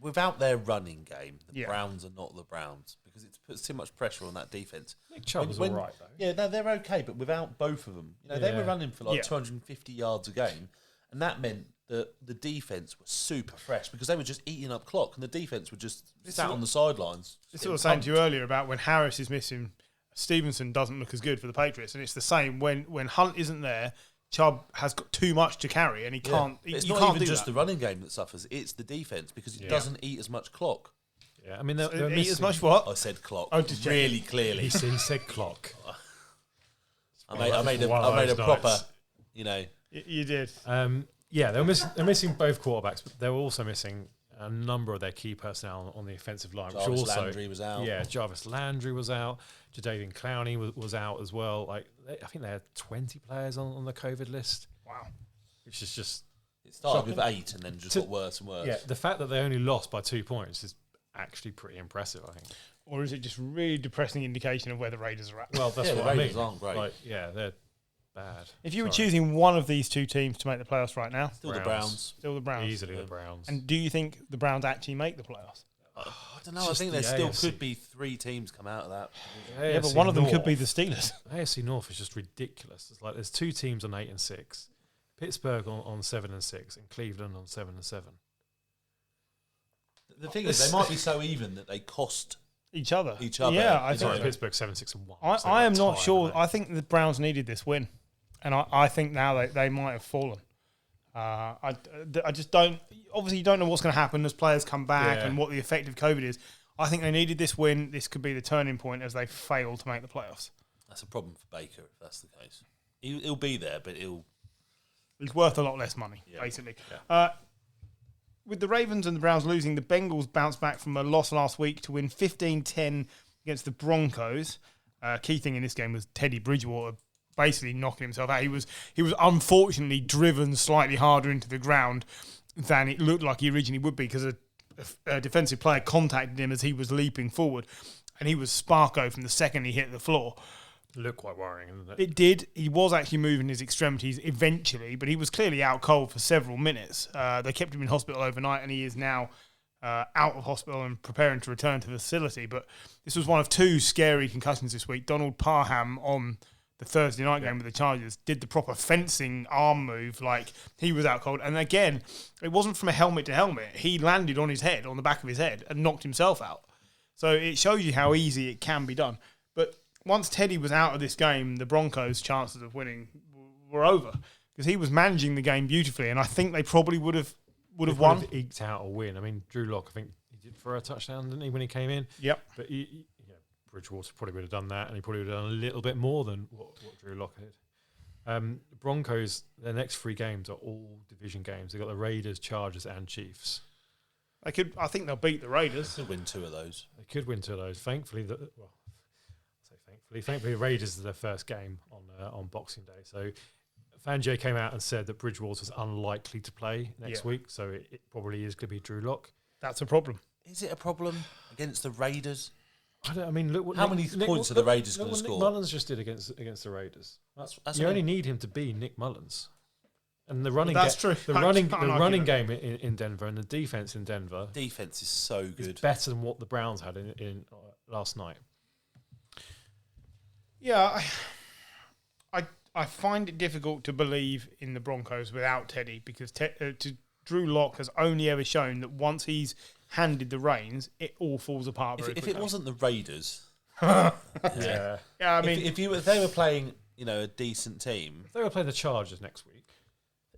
without their running game, the Yeah. Browns are not the Browns because it puts too much pressure on that defense. Nick Chubb was all right, though. Yeah, no, they're okay, but without both of them, they were Yeah. running for like Yeah. 250 yards a game, and that meant that the defense was super fresh because they were just eating up clock, and the defense were just sat on the sidelines. This is what I was saying to you earlier about when Harris is missing, Stevenson doesn't look as good for the Patriots, and it's the same when Hunt isn't there. Chubb has got too much to carry, and he can't. It's you not can't even do just that. the running game that suffers; it's the defense because it doesn't eat as much clock. Yeah, I mean, they're Eat missing, as much what? I said clock just checking. really clearly. He said clock. I made a One of those proper, nights. You did. Yeah, they're missing both quarterbacks, but they were also missing a number of their key personnel on the offensive line. Jarvis which also, Landry was out. Yeah, Jarvis Landry was out. Jadeveon Clowney was out as well. Like I think they had 20 players on the COVID list, Wow. which is just It started with 8 and then just got worse and worse. yeah. The fact that they only lost by 2 points is actually pretty impressive, I think. Or is it just really depressing indication of where the Raiders are at? Well, that's Yeah, the what I Raiders mean. aren't great. Like, yeah, they're bad. If you were Sorry. choosing one of these two teams to make the playoffs right now, Still the Browns. Browns. still the Browns. Easily the Browns. And do you think the Browns actually make the playoffs? I don't know. I just think the there still AFC. could be 3 teams come out of that. Yeah, but one of them could be the Steelers. AFC North is just ridiculous. It's like there's 2 teams on 8 and 6, Pittsburgh on 7 and 6, and Cleveland on 7 and 7. The thing is, they might be so even that they cost Each other. each other. Yeah, I Sorry, think. Pittsburgh 7, 6 and 1. So I am they're not tied, sure. aren't they? I think the Browns needed this win, and I think now they might have fallen. I just don't. Obviously, you don't know what's going to happen as players come back Yeah. and what the effect of COVID is. I think they needed this win. This could be the turning point as they fail to make the playoffs. That's a problem for Baker if that's the case. He'll be there, but he'll. It's worth a lot less money, basically. With the Ravens and the Browns losing, the Bengals bounced back from a loss last week to win 15-10 against the Broncos. Key thing in this game was Teddy Bridgewater basically knocking himself out. He was unfortunately driven slightly harder into the ground than it looked like he originally would be because a defensive player contacted him as he was leaping forward, and he was Sparko from the second he hit the floor. Look quite worrying, isn't it? It did. He was actually moving his extremities eventually, but he was clearly out cold for several minutes. They kept him in hospital overnight, and he is now out of hospital and preparing to return to the facility. But this was one of 2 scary concussions this week. Donald Parham on the Thursday night game with the Chargers did the proper fencing arm move, like he was out cold. And again, it wasn't from a helmet to helmet. He landed on his head, on the back of his head, and knocked himself out. So it shows you how easy it can be done. But once Teddy was out of this game, the Broncos' chances of winning were over because he was managing the game beautifully, and I think they probably would have won. Eked out a win. I mean, Drew Lock, I think he did throw a touchdown, didn't he, when he came in? Yep. But Bridgewater probably would have done that, and he probably would have done a little bit more than what Drew Lock did. Broncos, their next 3 games are all division games. They've got the Raiders, Chargers, and Chiefs. I think they'll beat the Raiders. Could win 2 of those. They could win 2 of those. Thankfully, Thankfully, Raiders is their first game on Boxing Day. So Fangio came out and said that Bridgewater was unlikely to play next week. So it probably is going to be Drew Lock. That's a problem. Is it a problem against the Raiders? I mean, look. How many points are the Raiders going to Nick score? Mullins just did against the Raiders. That's you what only I- need him to be Nick Mullins. And the running That's true. The I running can't the argue running that. game in Denver and the defense in Denver Defense is so is good. better than what the Browns had in last night. Yeah, I find it difficult to believe in the Broncos without Teddy because Drew Lock has only ever shown that once he's handed the reins, it all falls apart very If it quickly. wasn't the Raiders, Yeah. Yeah, I mean, if they were playing, a decent team, If they were playing the Chargers next week,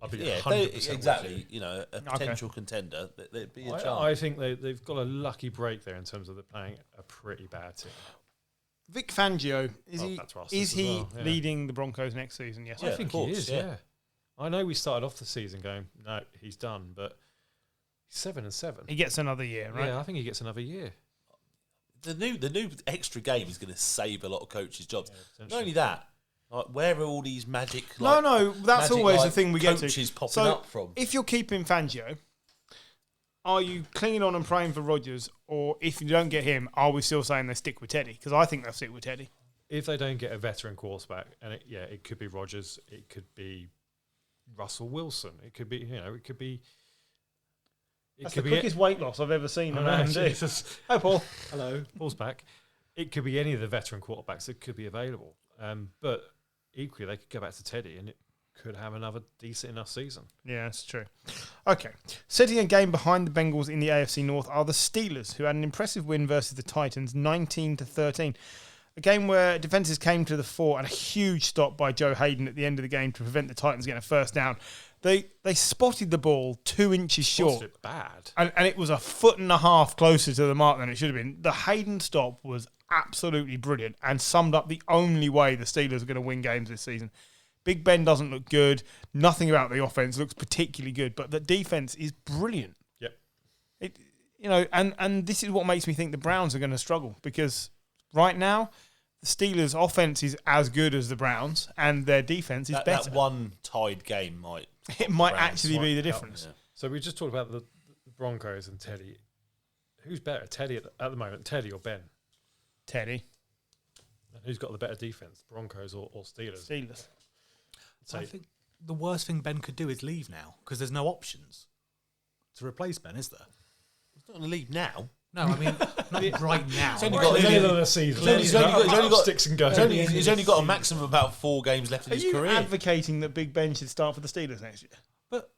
I'd be yeah, 100% exactly, a potential contender, there'd be a chance. I think they've got a lucky break there in terms of they're playing a pretty bad team. Vic Fangio, that's Ross is as he well, yeah. leading the Broncos next season? Yes. Yeah, I think of course, he is, yeah. yeah. I know we started off the season going, no, he's done, but he's 7-7. He gets another year, right? Yeah, I think he gets another year. The new extra game is going to save a lot of coaches' jobs. Not potentially. only that, like where are all these magic? No, that's magic, always the like, thing we get to. coaches popping So up from. if you're keeping Fangio, are you clinging on and praying for Rodgers, or if you don't get him, are we still saying they stick with Teddy? Because I think they'll stick with Teddy. If they don't get a veteran quarterback, and it could be Rodgers, it could be Russell Wilson, it could be That's the quickest weight loss I've ever seen a man do. Hi, Paul. Hello. Paul's back. It could be any of the veteran quarterbacks that could be available. But equally, they could go back to Teddy and it could have another decent enough season. Yeah, that's true. Okay. Sitting a game behind the Bengals in the AFC North are the Steelers, who had an impressive win versus the Titans, 19-13. A game where defences came to the fore and a huge stop by Joe Hayden at the end of the game to prevent the Titans getting a first down. They spotted the ball 2 inches short. Spotted it bad. And it was a foot and a half closer to the mark than it should have been. The Hayden stop was absolutely brilliant and summed up the only way the Steelers are going to win games this season. Big Ben doesn't look good. Nothing about the offense looks particularly good, but the defense is brilliant. Yep. And this is what makes me think the Browns are going to struggle, because right now the Steelers' offense is as good as the Browns and their defense is better. That one tied game might actually be the difference. Yeah. So we just talked about the Broncos and Teddy. Who's better, Teddy at the moment, Teddy or Ben? Teddy. And who's got the better defense, Broncos or Steelers? Steelers. I think the worst thing Ben could do is leave now, because there's no options to replace Ben, is there? He's not going to leave now. No, I mean, not right now. He's only got the season. He's only got sticks and goes. He's only got a maximum of about 4 games left in Are his you career. advocating that Big Ben should start for the Steelers next year? But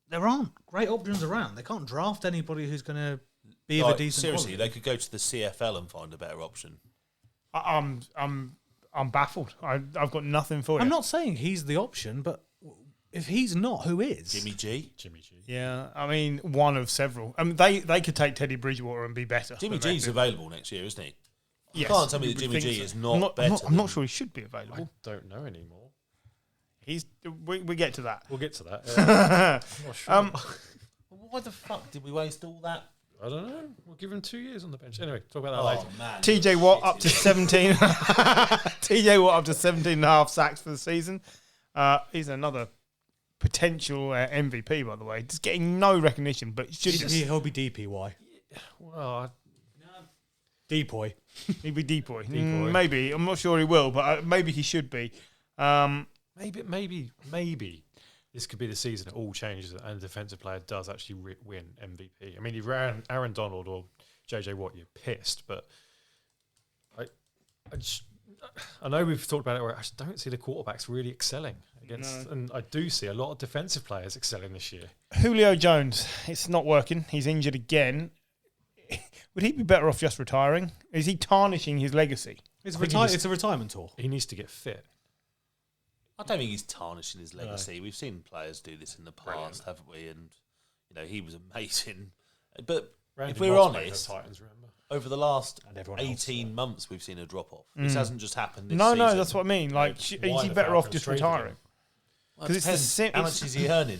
there aren't great options around. They can't draft anybody who's going to be of Like, a decent seriously, quality. they could go to the CFL and find a better option. I'm baffled. I've got nothing for you. I'm not saying he's the option, but if he's not, who is? Jimmy G. Yeah, I mean, one of several. I mean, they could take Teddy Bridgewater and be better. Jimmy G's available next year, isn't he? You Yes, can't tell me you that would Jimmy think G so. is not better. I'm not sure he should be available. I don't know anymore. We get to that. We'll get to that. I'm not sure. Why the fuck did we waste all that? I don't know. We'll give him 2 years on the bench. Anyway, talk about that later. Man. TJ Watt up to 17. TJ Watt up to 17 and a half sacks for the season. He's another potential MVP, by the way. Just getting no recognition, but He'll be DPY. Well, Depoy. he'd be Depoy. Depoy. Maybe. I'm not sure he will, but maybe he should be. maybe this could be the season it all changes and a defensive player does actually win MVP. I mean, if you're Aaron Donald or JJ Watt, you're pissed, but I know we've talked about it where I just don't see the quarterbacks really excelling against, and I do see a lot of defensive players excelling this year. Julio Jones, it's not working. He's injured again. Would he be better off just retiring? Is he tarnishing his legacy? It's think a retirement tour. He needs to get fit. I don't think he's tarnishing his legacy. We've seen players do this in the past, haven't we? And he was amazing. But Randy if we're Moss made honest, the Titans, remember? over the last And everyone else, 18 months, we've seen a drop off. This hasn't just happened this No, season. that's what I mean. Like, Why is he the better off Falcons just traded retiring? him? Well, 'Cause it's the depends. sim- How it's- much is he earning?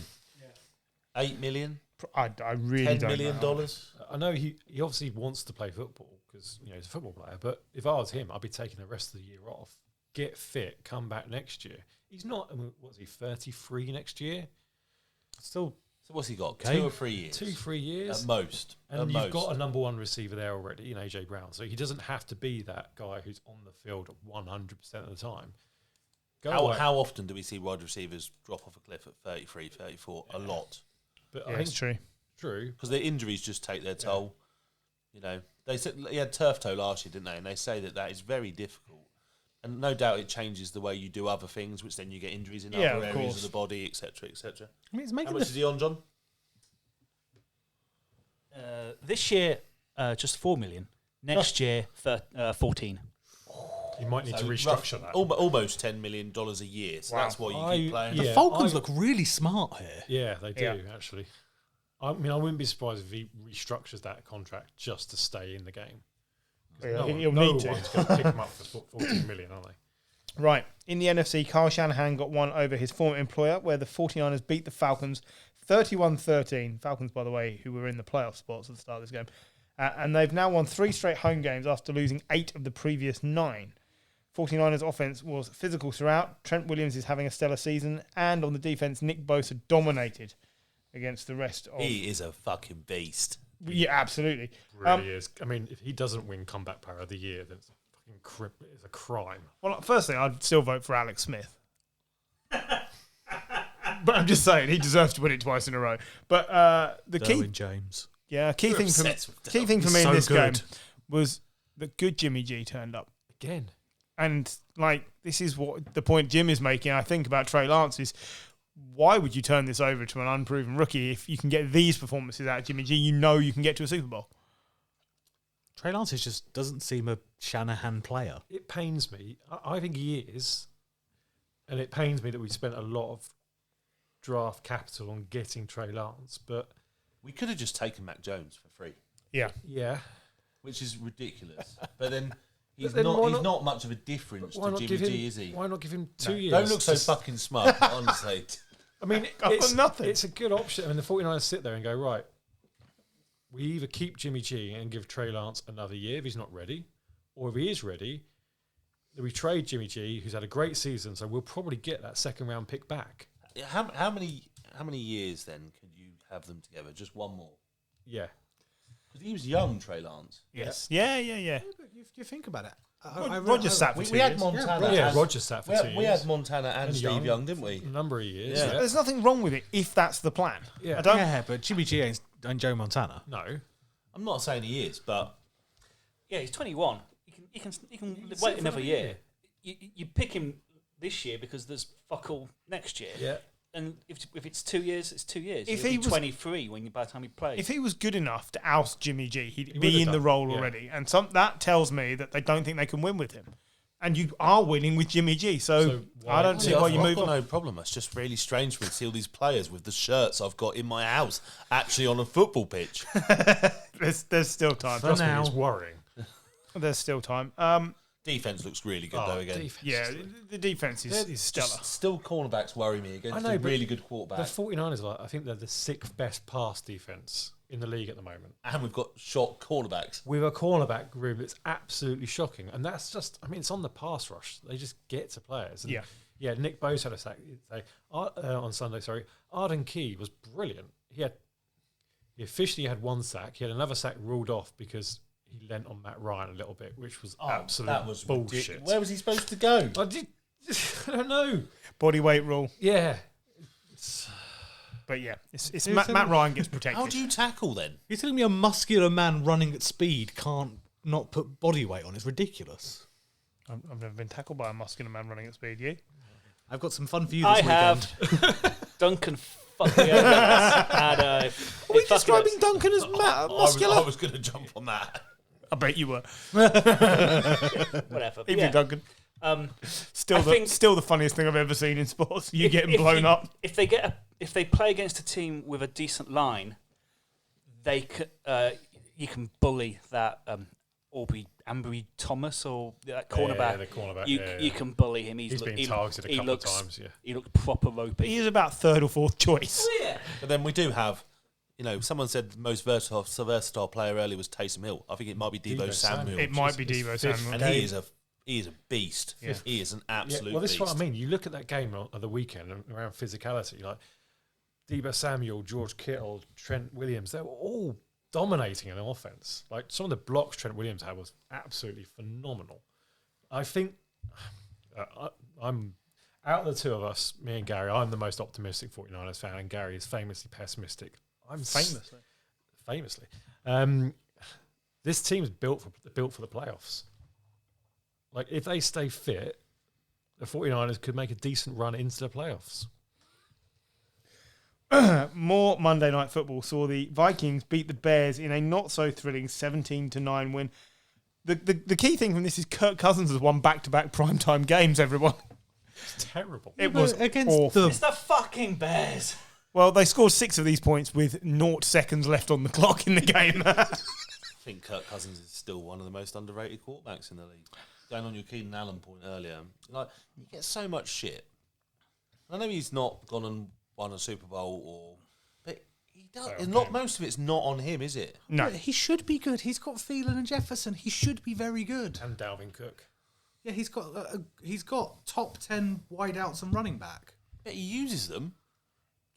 8 million? I really $10 don't million? know. I know he obviously wants to play football because he's a football player. But if I was him, I'd be taking the rest of the year off, get fit, come back next year. He's not. I mean, what's he? 33 next year. Still So what's he got? Okay. 2 or 3 years? 2-3 years. At most. And At you've most. got a number one receiver there already in AJ Brown, so he doesn't have to be that guy who's on the field 100% of the time. How often do we see wide receivers drop off a cliff at 33, 34? A lot. But Yeah, I think it's true. true. Because their injuries just take their toll. They said he had turf toe last year, didn't they? And they say that is very difficult. And no doubt it changes the way you do other things, which then you get injuries in Yeah, other of areas course. of the body, etc., etc. I mean, it's How making much is he on, John? This year, just 4 million. Next year, 14. You might need to So restructure that. Almost $10 million a year. So that's why you keep playing. the yeah, Falcons look really smart here. Yeah, they do Yeah. actually. I mean, I wouldn't be surprised if he restructures that contract just to stay in the game. Yeah, No, he'll no need to. one's going to pick him up for 14 million, are they? Right. In the NFC, Kyle Shanahan got one over his former employer, where the 49ers beat the Falcons 31-13. Falcons, by the way, who were in the playoff spots at the start of this game. And they've now won 3 straight home games after losing 8 of the previous 9. 49ers offense was physical throughout. Trent Williams is having a stellar season. And on the defense, Nick Bosa dominated against the rest of... He is a fucking beast. Yeah, absolutely. Really is. I mean, if he doesn't win comeback player of the year, then it's a fucking crime. Well, firstly, I'd still vote for Alex Smith. But I'm just saying he deserves to win it twice in a row. But the Derwin James. key thing for me in so this game good. was that good Jimmy G turned up. Again. And like this is what the point Jim is making, I think, about Trey Lance is why would you turn this over to an unproven rookie if you can get these performances out of Jimmy G? You know you can get to a Super Bowl. Trey Lance just doesn't seem a Shanahan player. It pains me. I think he is. And it pains me that we spent a lot of draft capital on getting Trey Lance. But We could have just taken Mac Jones for free, Yeah. yeah. which is ridiculous. But then he's then why not not- much of a difference Why to not Jimmy give him? G, is he? Why not give him 2 years? Don't look so Just- fucking smug, honestly. I mean, I've it's got nothing. It's a good option. I mean, the 49ers sit there and go, right, we either keep Jimmy G and give Trey Lance another year if he's not ready, or if he is ready, then we trade Jimmy G, who's had a great season, so we'll probably get that second round pick back. How many years then could you have them together? Just one more? Yeah. Because he was young, Trey Lance. Yes. Yeah. You think about it. Roger sat for We 2 had years. Montana. Yeah, and- Rogers sat for 2 years. We had Montana and Steve Young. Young, didn't we? A number of years. Yeah. Yeah. There's nothing wrong with it if that's the plan. Yeah. I don't. Yeah, but Jimmy G ain't Joe Montana. No. I'm not saying he is, but Yeah, he's 21. You can sit wait for another another year. year. You pick him this year because there's fuck all next year. Yeah. And if it's 2 years, it's 2 years. If He'll he be was- 23 by the time he plays. If he was good enough to oust Jimmy G, he'd He would be have in the done, role yeah. already. And that tells me that they don't think they can win with him. And you are winning with Jimmy G. So So why- I don't see why you I've move got on. no problem. It's just really strange for me to see all these players with the shirts I've got in my house actually on a football pitch. There's still time. Trust me, now. it's worrying. There's still time. Defense looks really good though again. defense. Yeah, the defense is stellar. Just still cornerbacks worry me against I know, a but really good The quarterback. 49ers, I think they're the 6th best pass defense in the league at the moment. And we've got shot cornerbacks. With a cornerback room that's absolutely shocking. And that's just, I mean, it's on the pass rush. They just get to players. And Yeah. Yeah, Nick Bose had a sack on Sunday, sorry. Arden Key was brilliant. He officially had 1 sack. He had another sack ruled off because he lent on Matt Ryan a little bit, which was absolute That was bullshit. ridiculous. Where was he supposed to go? I don't know. Body weight rule. Yeah. But yeah, it's Matt Ryan gets protected. How do you tackle then? You're telling me a muscular man running at speed can't not put body weight on? It's ridiculous. I've never been tackled by a muscular man running at speed. You? I've got some fun for you this I weekend. have. Duncan fucking had Are we describing Duncan as muscular? I was going to jump on that. I bet you were. whatever. But Even yeah, Duncan. Still I think- the funniest thing I've ever seen in sports. You getting if blown up. If they play against a team with a decent line, you can bully that Ambry Thomas or that cornerback. the cornerback, You yeah. can bully him. He's been targeted a couple of times, yeah. He looks proper ropey. He is about 3rd or 4th choice. yeah. But then we do have, someone said the most versatile player earlier was Taysom Hill. I think it might be Deebo Deebo Samuel. Samuel. It might be It's Deebo fifth Samuel. And he is a beast. Yeah. He is an absolute Well, this beast. is what I mean. You look at that game of the weekend around physicality, like Deebo Samuel, George Kittle, Trent Williams, they were all dominating in the offense. Like some of the blocks Trent Williams had was absolutely phenomenal. I think I'm out of the two of us, me and Gary, I'm the most optimistic 49ers fan, and Gary is famously pessimistic. I'm famously. This team's built for the playoffs. Like, if they stay fit, the 49ers could make a decent run into the playoffs. More Monday Night Football saw the Vikings beat the Bears in a not-so-thrilling 17-9 win. The key thing from this is Kirk Cousins has won back-to-back primetime games, everyone. It's terrible. It was against awful. It's the fucking Bears. Well, they scored 6 of these points with 0 seconds left on the clock in the game. I think Kirk Cousins is still one of the most underrated quarterbacks in the league. Going on your Keenan Allen point earlier, like he gets so much shit. I know he's not gone and won a Super Bowl, but he does. Most of it's not on him, is it? No. He should be good. He's got Thielen and Jefferson. He should be very good. And Dalvin Cook. Yeah, he's got top 10 wideouts and running back. But he uses them.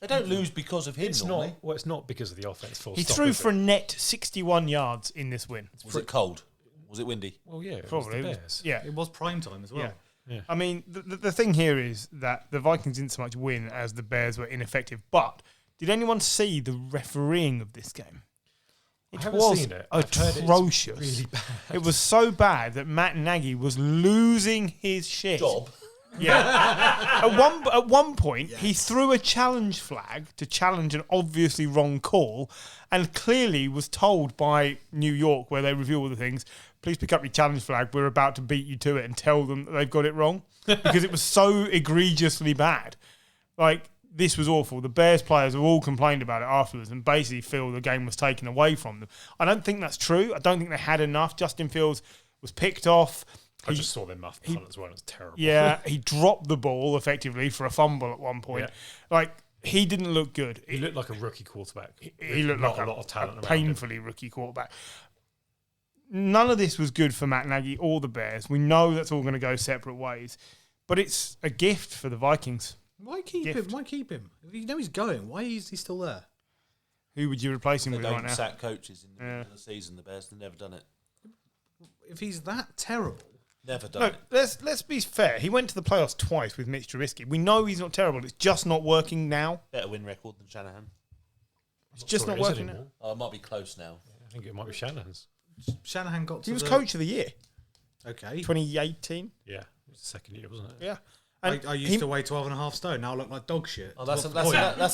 They don't lose because of him. It's normally. not. Well, it's not because of the offense. Full He stop, threw is for a it? net 61 yards in this win. Was it cold? Was it windy? Well, yeah, it Probably. was the Bears. Yeah. It was prime time as well. Yeah. Yeah. I mean, the thing here is that the Vikings didn't so much win as the Bears were ineffective. But did anyone see the refereeing of this game? I haven't seen it. I've heard Atrocious. it's really bad. It was so bad that Matt Nagy was losing his shit. Job. Yeah. At one point, he threw a challenge flag to challenge an obviously wrong call, and clearly was told by New York, where they review all the things, please pick up your challenge flag. We're about to beat you to it, and tell them that they've got it wrong, because it was so egregiously bad. Like, this was awful. The Bears players have all complained about it afterwards and basically feel the game was taken away from them. I don't think that's true. I don't think they had enough. Justin Fields was picked off. I just saw them muff punt as well. It was terrible. Yeah, he dropped the ball effectively for a fumble at one point. Yeah. Like, he didn't look good. He looked like a rookie quarterback. He looked like a lot of talent around painfully rookie quarterback. None of this was good for Matt Nagy or the Bears. We know that's all going to go separate ways. But it's a gift for the Vikings. Why keep him? Why keep him? If you know he's going, why is he still there? Who would you replace him They with right don't now? sack coaches in the middle of the season. The Bears have never done it. If he's that terrible, Never done No, it. let's be fair. He went to the playoffs twice with Mitch Trubisky. We know he's not terrible. It's just not working now. Better win record than Shanahan. It's just not working now. Oh, it might be close now. I think it might be Shanahan's. Shanahan got to He was the- coach of the year, Okay. 2018. Yeah, it was the second year, wasn't it? Yeah. I used to weigh 12.5 stone. Now I look like dog shit. Oh, that's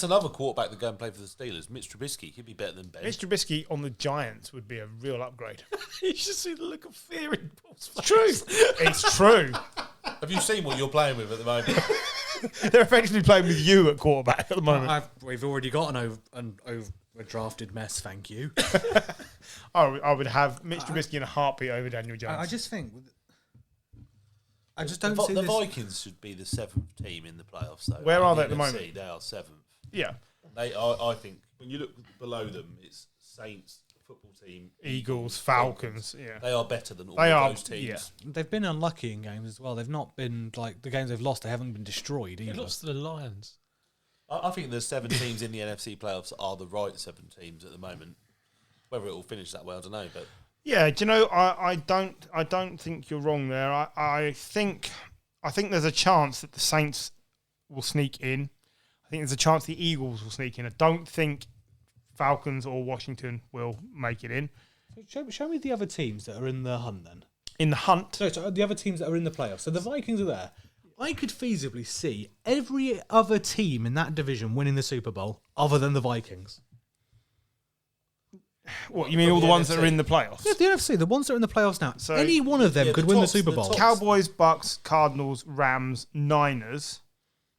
another quarterback that go and play for the Steelers. Mitch Trubisky. He'd be better than Ben. Mitch Trubisky on the Giants would be a real upgrade. You should see the look of fear in Paul's face. True. It's true. Have you seen what you're playing with at the moment? They're effectively playing with you at quarterback at the moment. We've already got an overdrafted mess, thank you. I would have Mitch Trubisky in a heartbeat over Daniel Jones. I just think... I just don't the see the this... Vikings should be the 7th team in the playoffs, though. Where are they at the NFC, moment? They are 7th. Yeah. I think when you look below them, it's Saints, football team, Eagles, Falcons. Yeah. They are better than all They of are, those teams. yeah. They've been unlucky in games as well. They've not been, like, the games they've lost, they haven't been destroyed He either. lost to the Lions. I think the 7 teams in the NFC playoffs are the right 7 teams at the moment. Whether it will finish that way, I don't know. But Yeah, do you know, I don't think you're wrong there. I think there's a chance that the Saints will sneak in. I think there's a chance the Eagles will sneak in. I don't think Falcons or Washington will make it in. Show me the other teams that are in the hunt then. In the hunt, So the other teams that are in the playoffs. So the Vikings are there. I could feasibly see every other team in that division winning the Super Bowl other than the Vikings. what, you mean all the ones that are in the playoffs? Yeah, the NFC, the ones that are in the playoffs now. So- Any one of them Yeah, could the win the tops- Super the Bowl. tops. Cowboys, Bucks, Cardinals, Rams, Niners.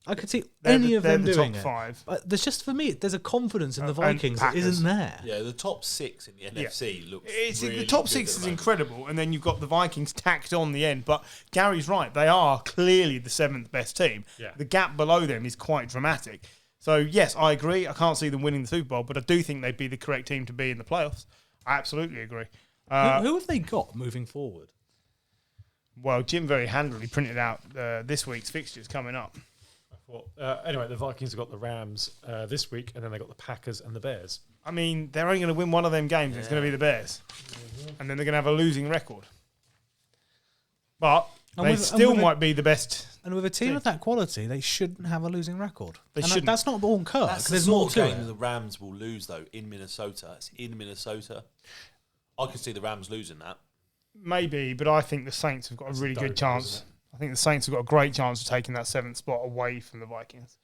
I could see They're any the- of they're them the doing top it. 5. But there's just, for me, there's a confidence in the And Vikings that Packers. isn't there. yeah, the top 6 in the NFC looks It's really the top good 6 at is the moment. incredible, and then you've got the Vikings tacked on the end. But Gary's right; they are clearly the 7th best team. Yeah. The gap below them is quite dramatic. So yes, I agree. I can't see them winning the Super Bowl, but I do think they'd be the correct team to be in the playoffs. I absolutely agree. Who have they got moving forward? Well, Jim very handily printed out this week's fixtures coming up. Anyway, the Vikings have got the Rams this week, and then they got the Packers and the Bears. I mean, they're only going to win one of them games. It's going to be the Bears, and then they're going to have a losing record. But And they with- and still with a- might be the best. And with a team of that quality, they shouldn't have a losing record. They And shouldn't. That's not all Kirk. That's the There's more sort to of game it. the Rams will lose, though, in Minnesota. It's in Minnesota. I could see the Rams losing that. Maybe, but I think the Saints have got a really good dope, chance. isn't I think the Saints have got a great chance of taking that 7th spot away from the Vikings,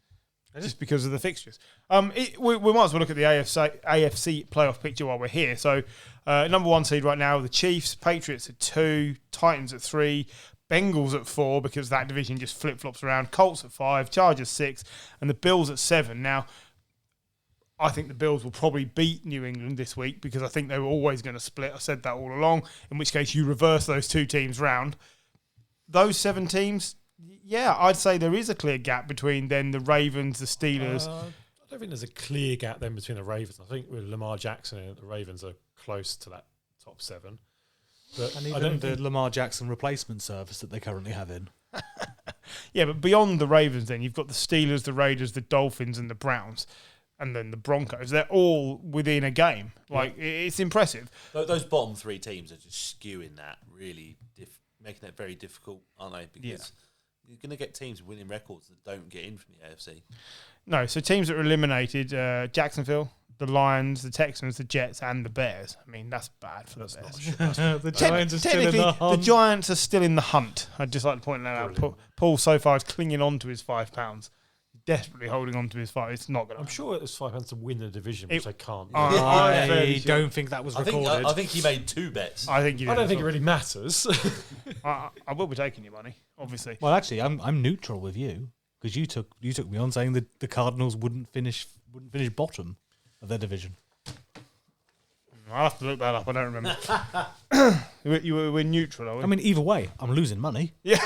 just because of the fixtures. We might as well look at the AFC playoff picture while we're here. So, number 1 seed right now, the Chiefs, Patriots at 2, Titans at 3, Bengals at 4 because that division just flip-flops around, Colts at 5, Chargers 6, and the Bills at 7. Now, I think the Bills will probably beat New England this week because I think they were always going to split. I said that all along, in which case you reverse those 2 teams round. Those 7 teams, yeah, I'd say there is a clear gap between then the Ravens, the Steelers. I don't think there's a clear gap then between the Ravens. I think with Lamar Jackson and the Ravens are close to that top 7. But And I even don't the think Lamar Jackson replacement service that they currently have in. Yeah, but beyond the Ravens then, you've got the Steelers, the Raiders, the Dolphins and the Browns. And then the Broncos. They're all within a game. Like, it's impressive. Those bottom 3 teams are just skewing that, really, making it very difficult, aren't they? Because You're going to get teams with winning records that don't get in from the AFC. No, so teams that were eliminated, Jacksonville, the Lions, the Texans, the Jets, and the Bears. I mean, that's bad for the Bears. The Giants are still in Technically, the the hunt. Giants are still in the hunt. I'd just like to point that out. Paul so far is clinging on to his £5. Desperately holding on to his £5. It's not going to I'm sure it was £5 to win the division, which they can't. I don't think that was recorded. I think he made 2 bets. I think you. I don't think it really matters. I will be taking your money, obviously. Well, actually, I'm neutral with you because you took me on saying that the Cardinals wouldn't finish bottom of their division. I'll have to look that up. I don't remember. We're neutral, are we? I mean, either way, I'm losing money. Yeah.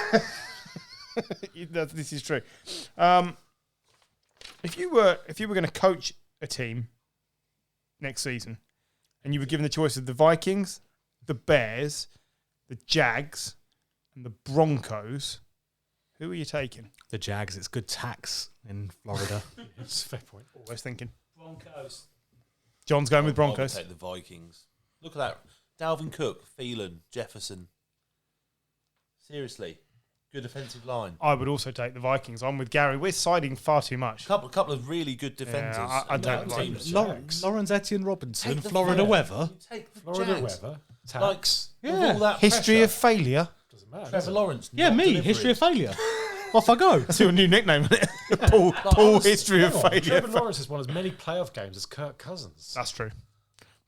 This is true. If you were going to coach a team next season, and you were given the choice of the Vikings, the Bears, the Jags, and the Broncos, who are you taking? The Jags, it's good tax in Florida. It's a fair point. Always thinking. Broncos. John's going with I would Broncos. take the Vikings. Look at that. Dalvin Cook, Phelan, Jefferson. Seriously. Good offensive line. I would also take the Vikings. I'm with Gary. We're siding far too much. Couple of really good defenders. Yeah, I don't like teams. Lawrence Etienne Robinson, Take the Florida Jags. weather. You take the Florida Jags. weather. Like, Tax. with all that History pressure, of failure. Doesn't matter. Trevor Lawrence. Yeah, not me. delivering. History of failure. Off I go. That's your new nickname, isn't it? Paul History of Hang on, failure. Trevor Lawrence has won as many playoff games as Kirk Cousins. That's true.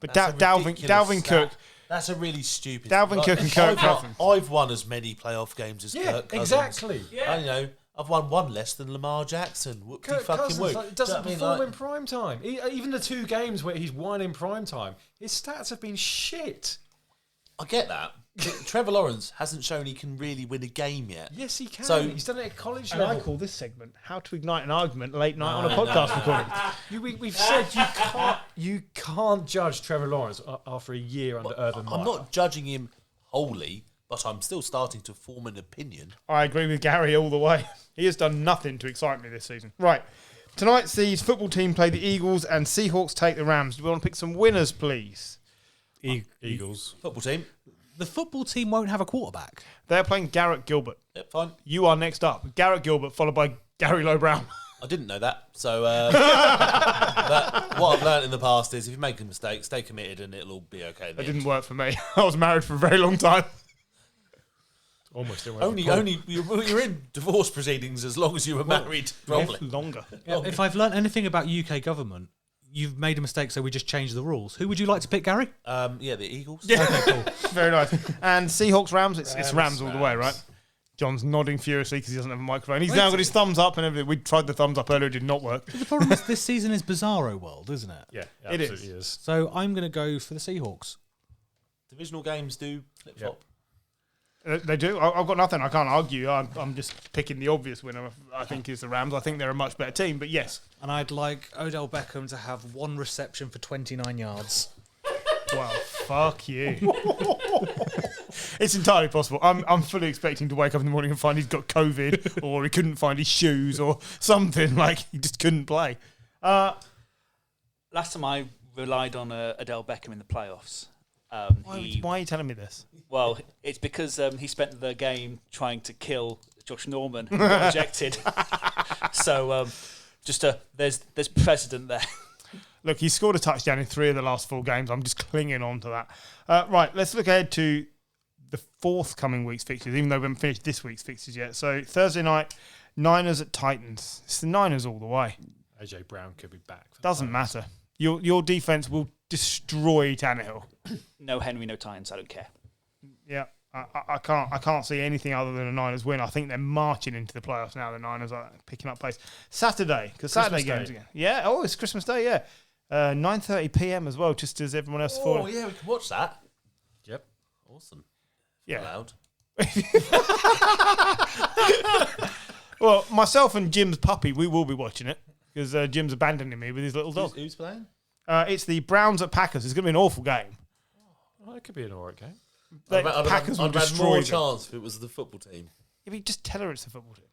But That's a ridiculous Dalvin stat. Cook. That's a really stupid. Dalvin Cook and Kirk Cousins. I've won as many playoff games as Kirk Cousins. exactly. Yeah. I've won one less than Lamar Jackson. Whoopty Kirk fucking Cousins whoop. doesn't Do you know perform what I mean? in prime time. Even the 2 games where he's won in prime time, his stats have been shit. I get that. But Trevor Lawrence hasn't shown he can really win a game yet. Yes, he can. So- He's done it at college And I level. call this segment "How to Ignite an Argument" late night on a podcast recording. We've said you can't judge Trevor Lawrence after a year under Urban Meyer. I'm not judging him wholly, but I'm still starting to form an opinion. I agree with Gary all the way. He has done nothing to excite me this season. Right. Tonight's the football team play the Eagles and Seahawks take the Rams. Do we want to pick some winners, please? Eagles. Football team. The football team won't have a quarterback. They're playing Garrett Gilbert. Yep, fine. You are next up. Garrett Gilbert, followed by Gary Lowe Brown. I didn't know that. So but what I've learned in the past is if you make a mistake, stay committed and it'll be okay. That didn't work for me. I was married for a very long time. Almost. Only you're in divorce proceedings as long as you were married, probably. Longer. If I've learnt anything about UK government, you've made a mistake, so we just changed the rules. Who would you like to pick, Gary? Yeah, the Eagles. Okay, cool. Very nice. And Seahawks Rams, it's Rams all the way, right? John's nodding furiously because he doesn't have a microphone. He's now got his thumbs up and everything. We tried the thumbs up earlier, it did not work. The problem is this season is Bizarro World, isn't it? Yeah, It is. absolutely is. So I'm going to go for the Seahawks. Divisional games do flip flop. They do. I've got nothing. I can't argue. I'm just picking the obvious winner. I think is the Rams. I think they're a much better team. But yes. And I'd like Odell Beckham to have 1 reception for 29 yards. Well, fuck you. It's entirely possible. I'm fully expecting to wake up in the morning and find he's got COVID or he couldn't find his shoes or something. Like, he just couldn't play. Last time I relied on Adele Beckham in the playoffs. Why are you telling me this? Well, it's because he spent the game trying to kill Josh Norman, who got ejected. So there's precedent there. Look, he scored a touchdown in 3 of the last 4 games. I'm just clinging on to that. Right, let's look ahead to the forthcoming week's fixtures, even though we haven't finished this week's fixtures yet. So Thursday night, Niners at Titans. It's the Niners all the way. AJ Brown could be back. Doesn't matter. Your defense will destroy Tannehill. No Henry, no Titans. I don't care. Yeah, I can't see anything other than a Niners win. I think they're marching into the playoffs now. The Niners are picking up pace. Saturday, because Saturday games again. Yeah, it's Christmas Day, yeah. 9:30 p.m. as well, just as everyone else Oh, thought. yeah, we can watch that. Yep. Awesome. Yeah. Allowed. Well, myself and Jim's puppy, we will be watching it, because Jim's abandoning me with his little dog. Who's playing? It's the Browns at Packers. It's going to be an awful game. Well, it could be an alright game. Packers will I'd have destroy more them. chance if it was the football team. If you just tell her it's the football team.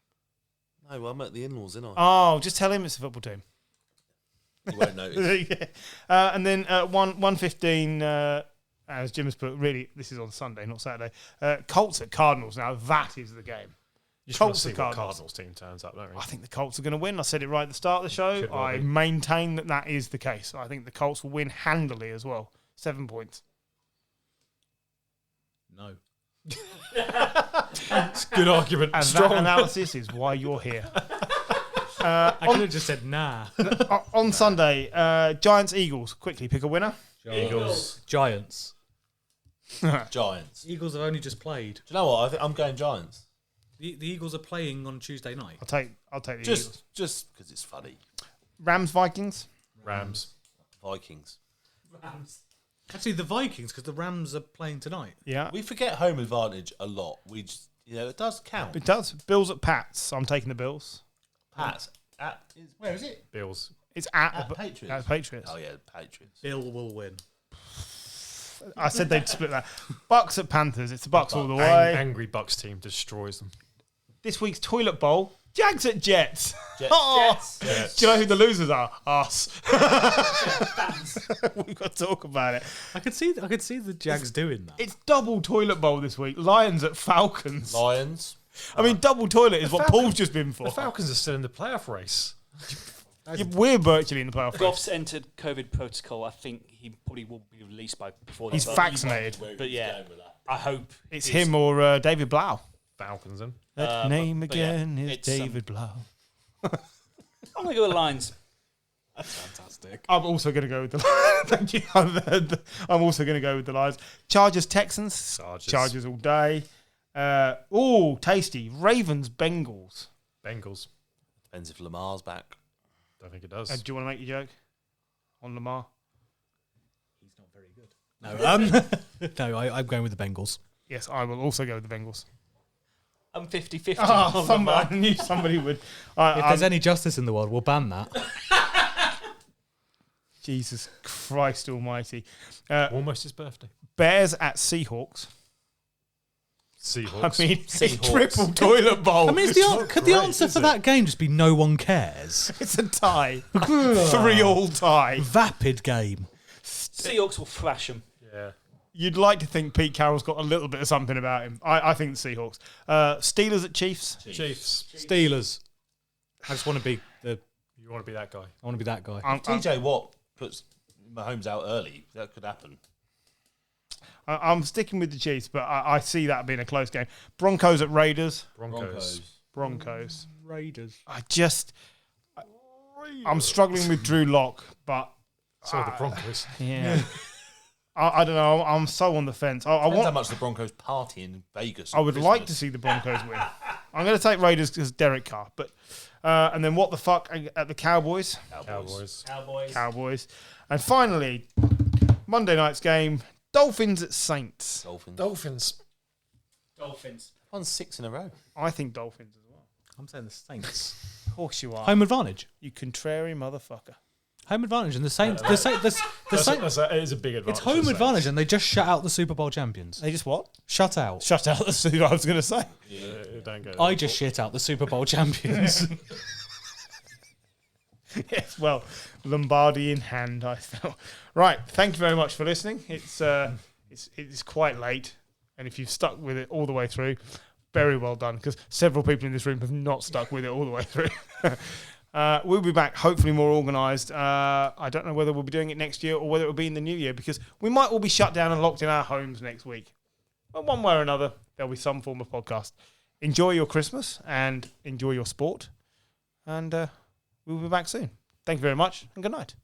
No, I'm at the in-laws, innit? Oh, just tell him it's the football team. You won't notice. Yeah. And then 1:15, as Jim has put, really, this is on Sunday, not Saturday. Colts at Cardinals. Now, that is the game. You just want to Colts see at what Cardinals. Cardinals team turns up, don't you? I think the Colts are going to win. I said it right at the start of the show. Could well I be. maintain that is the case. I think the Colts will win handily as well. 7 points. No. It's a good argument. And Strong. that analysis is why you're here. I could have just said nah. On Sunday, Giants, Eagles. Quickly pick a winner. Eagles. Giants. Giants. Eagles have only just played. Do you know what? I'm going Giants. The Eagles are playing on Tuesday night. I'll take the Eagles. Just because it's funny. Rams, Vikings. Rams. Vikings. Actually, the Vikings, because the Rams are playing tonight. Yeah, We forget home advantage a lot. We just, it does count. it does. Bills at Pats. I'm taking the Bills. Pats. Where is it? Bills. It's at At the Patriots. At Patriots. Oh, yeah, Patriots. Bill will win. I said they'd split that. Bucks at Panthers. It's the Bucks all the way. Angry Bucks team destroys them. This week's toilet bowl. Jags at Jets. Jets. Oh, Jets. do you know who the losers are? Us. We've got to talk about it. I could see the Jags doing that. It's double toilet bowl this week. Lions at Falcons. Lions. I mean, double toilet is what Paul's just been for. The Falcons are still in the playoff race. Yeah, we're virtually in the playoff. Goff's entered COVID protocol. I think he probably will be released before He's that. vaccinated. But yeah, I hope It's him or David Blau. Falcons then. That name but yeah, again is it's, David Blau. I'm gonna go with Lions. That's fantastic. I'm also going to go with the Lions. Thank you. I'm also going to go with the Lions. Chargers, Texans. Chargers. All day. Tasty. Ravens, Bengals. Bengals. Depends if Lamar's back. Don't think it does. Do you want to make your joke on Lamar? He's not very good. No, I'm going with the Bengals. Yes, I will also go with the Bengals. I'm 50-50. I knew somebody would. If there's any justice in the world, we'll ban that. Jesus Christ Almighty. Almost his birthday. Bears at Seahawks. Seahawks. I mean, Seahawks. it's triple toilet bowl. I mean, could the answer for that game just be no one cares? It's a tie. 3-3 tie. Vapid game. Seahawks will thrash them. Yeah. You'd like to think Pete Carroll's got a little bit of something about him. I think the Seahawks. Steelers at Chiefs. Chiefs. Steelers. I just want to be the. You want to be that guy. I want to be that guy. TJ Watt puts Mahomes out early. That could happen. I'm sticking with the Chiefs, but I see that being a close game. Broncos at Raiders. Broncos. Raiders. I'm struggling with Drew Lock, but So are the Broncos. yeah. I don't know. I'm so on the fence. I Depends how want. much the Broncos party in Vegas. I would like to see the Broncos win. I'm going to take Raiders because Derek Carr, but and then what the fuck at the Cowboys? Cowboys. And finally, Monday night's game: Dolphins at Saints. Dolphins. Dolphins. Won 6 in a row. I think Dolphins as well. I'm saying the Saints. Of course you are. Home advantage. You contrary motherfucker. Home advantage, and the Saints. The Saints. It is a big advantage. It's home advantage, and they just shut out the Super Bowl champions. They just what? Shut out. Shut out the suit. I was going to say. Don't go. I just shit out the Super Bowl champions. Yes, well, Lombardi in hand, I felt. Right, thank you very much for listening. It's quite late, and if you've stuck with it all the way through, very well done, because several people in this room have not stuck with it all the way through. We'll be back, hopefully more organised. I don't know whether we'll be doing it next year or whether it will be in the new year, because we might all be shut down and locked in our homes next week. But one way or another, there'll be some form of podcast. Enjoy your Christmas and enjoy your sport, and we'll be back soon. Thank you very much, and good night.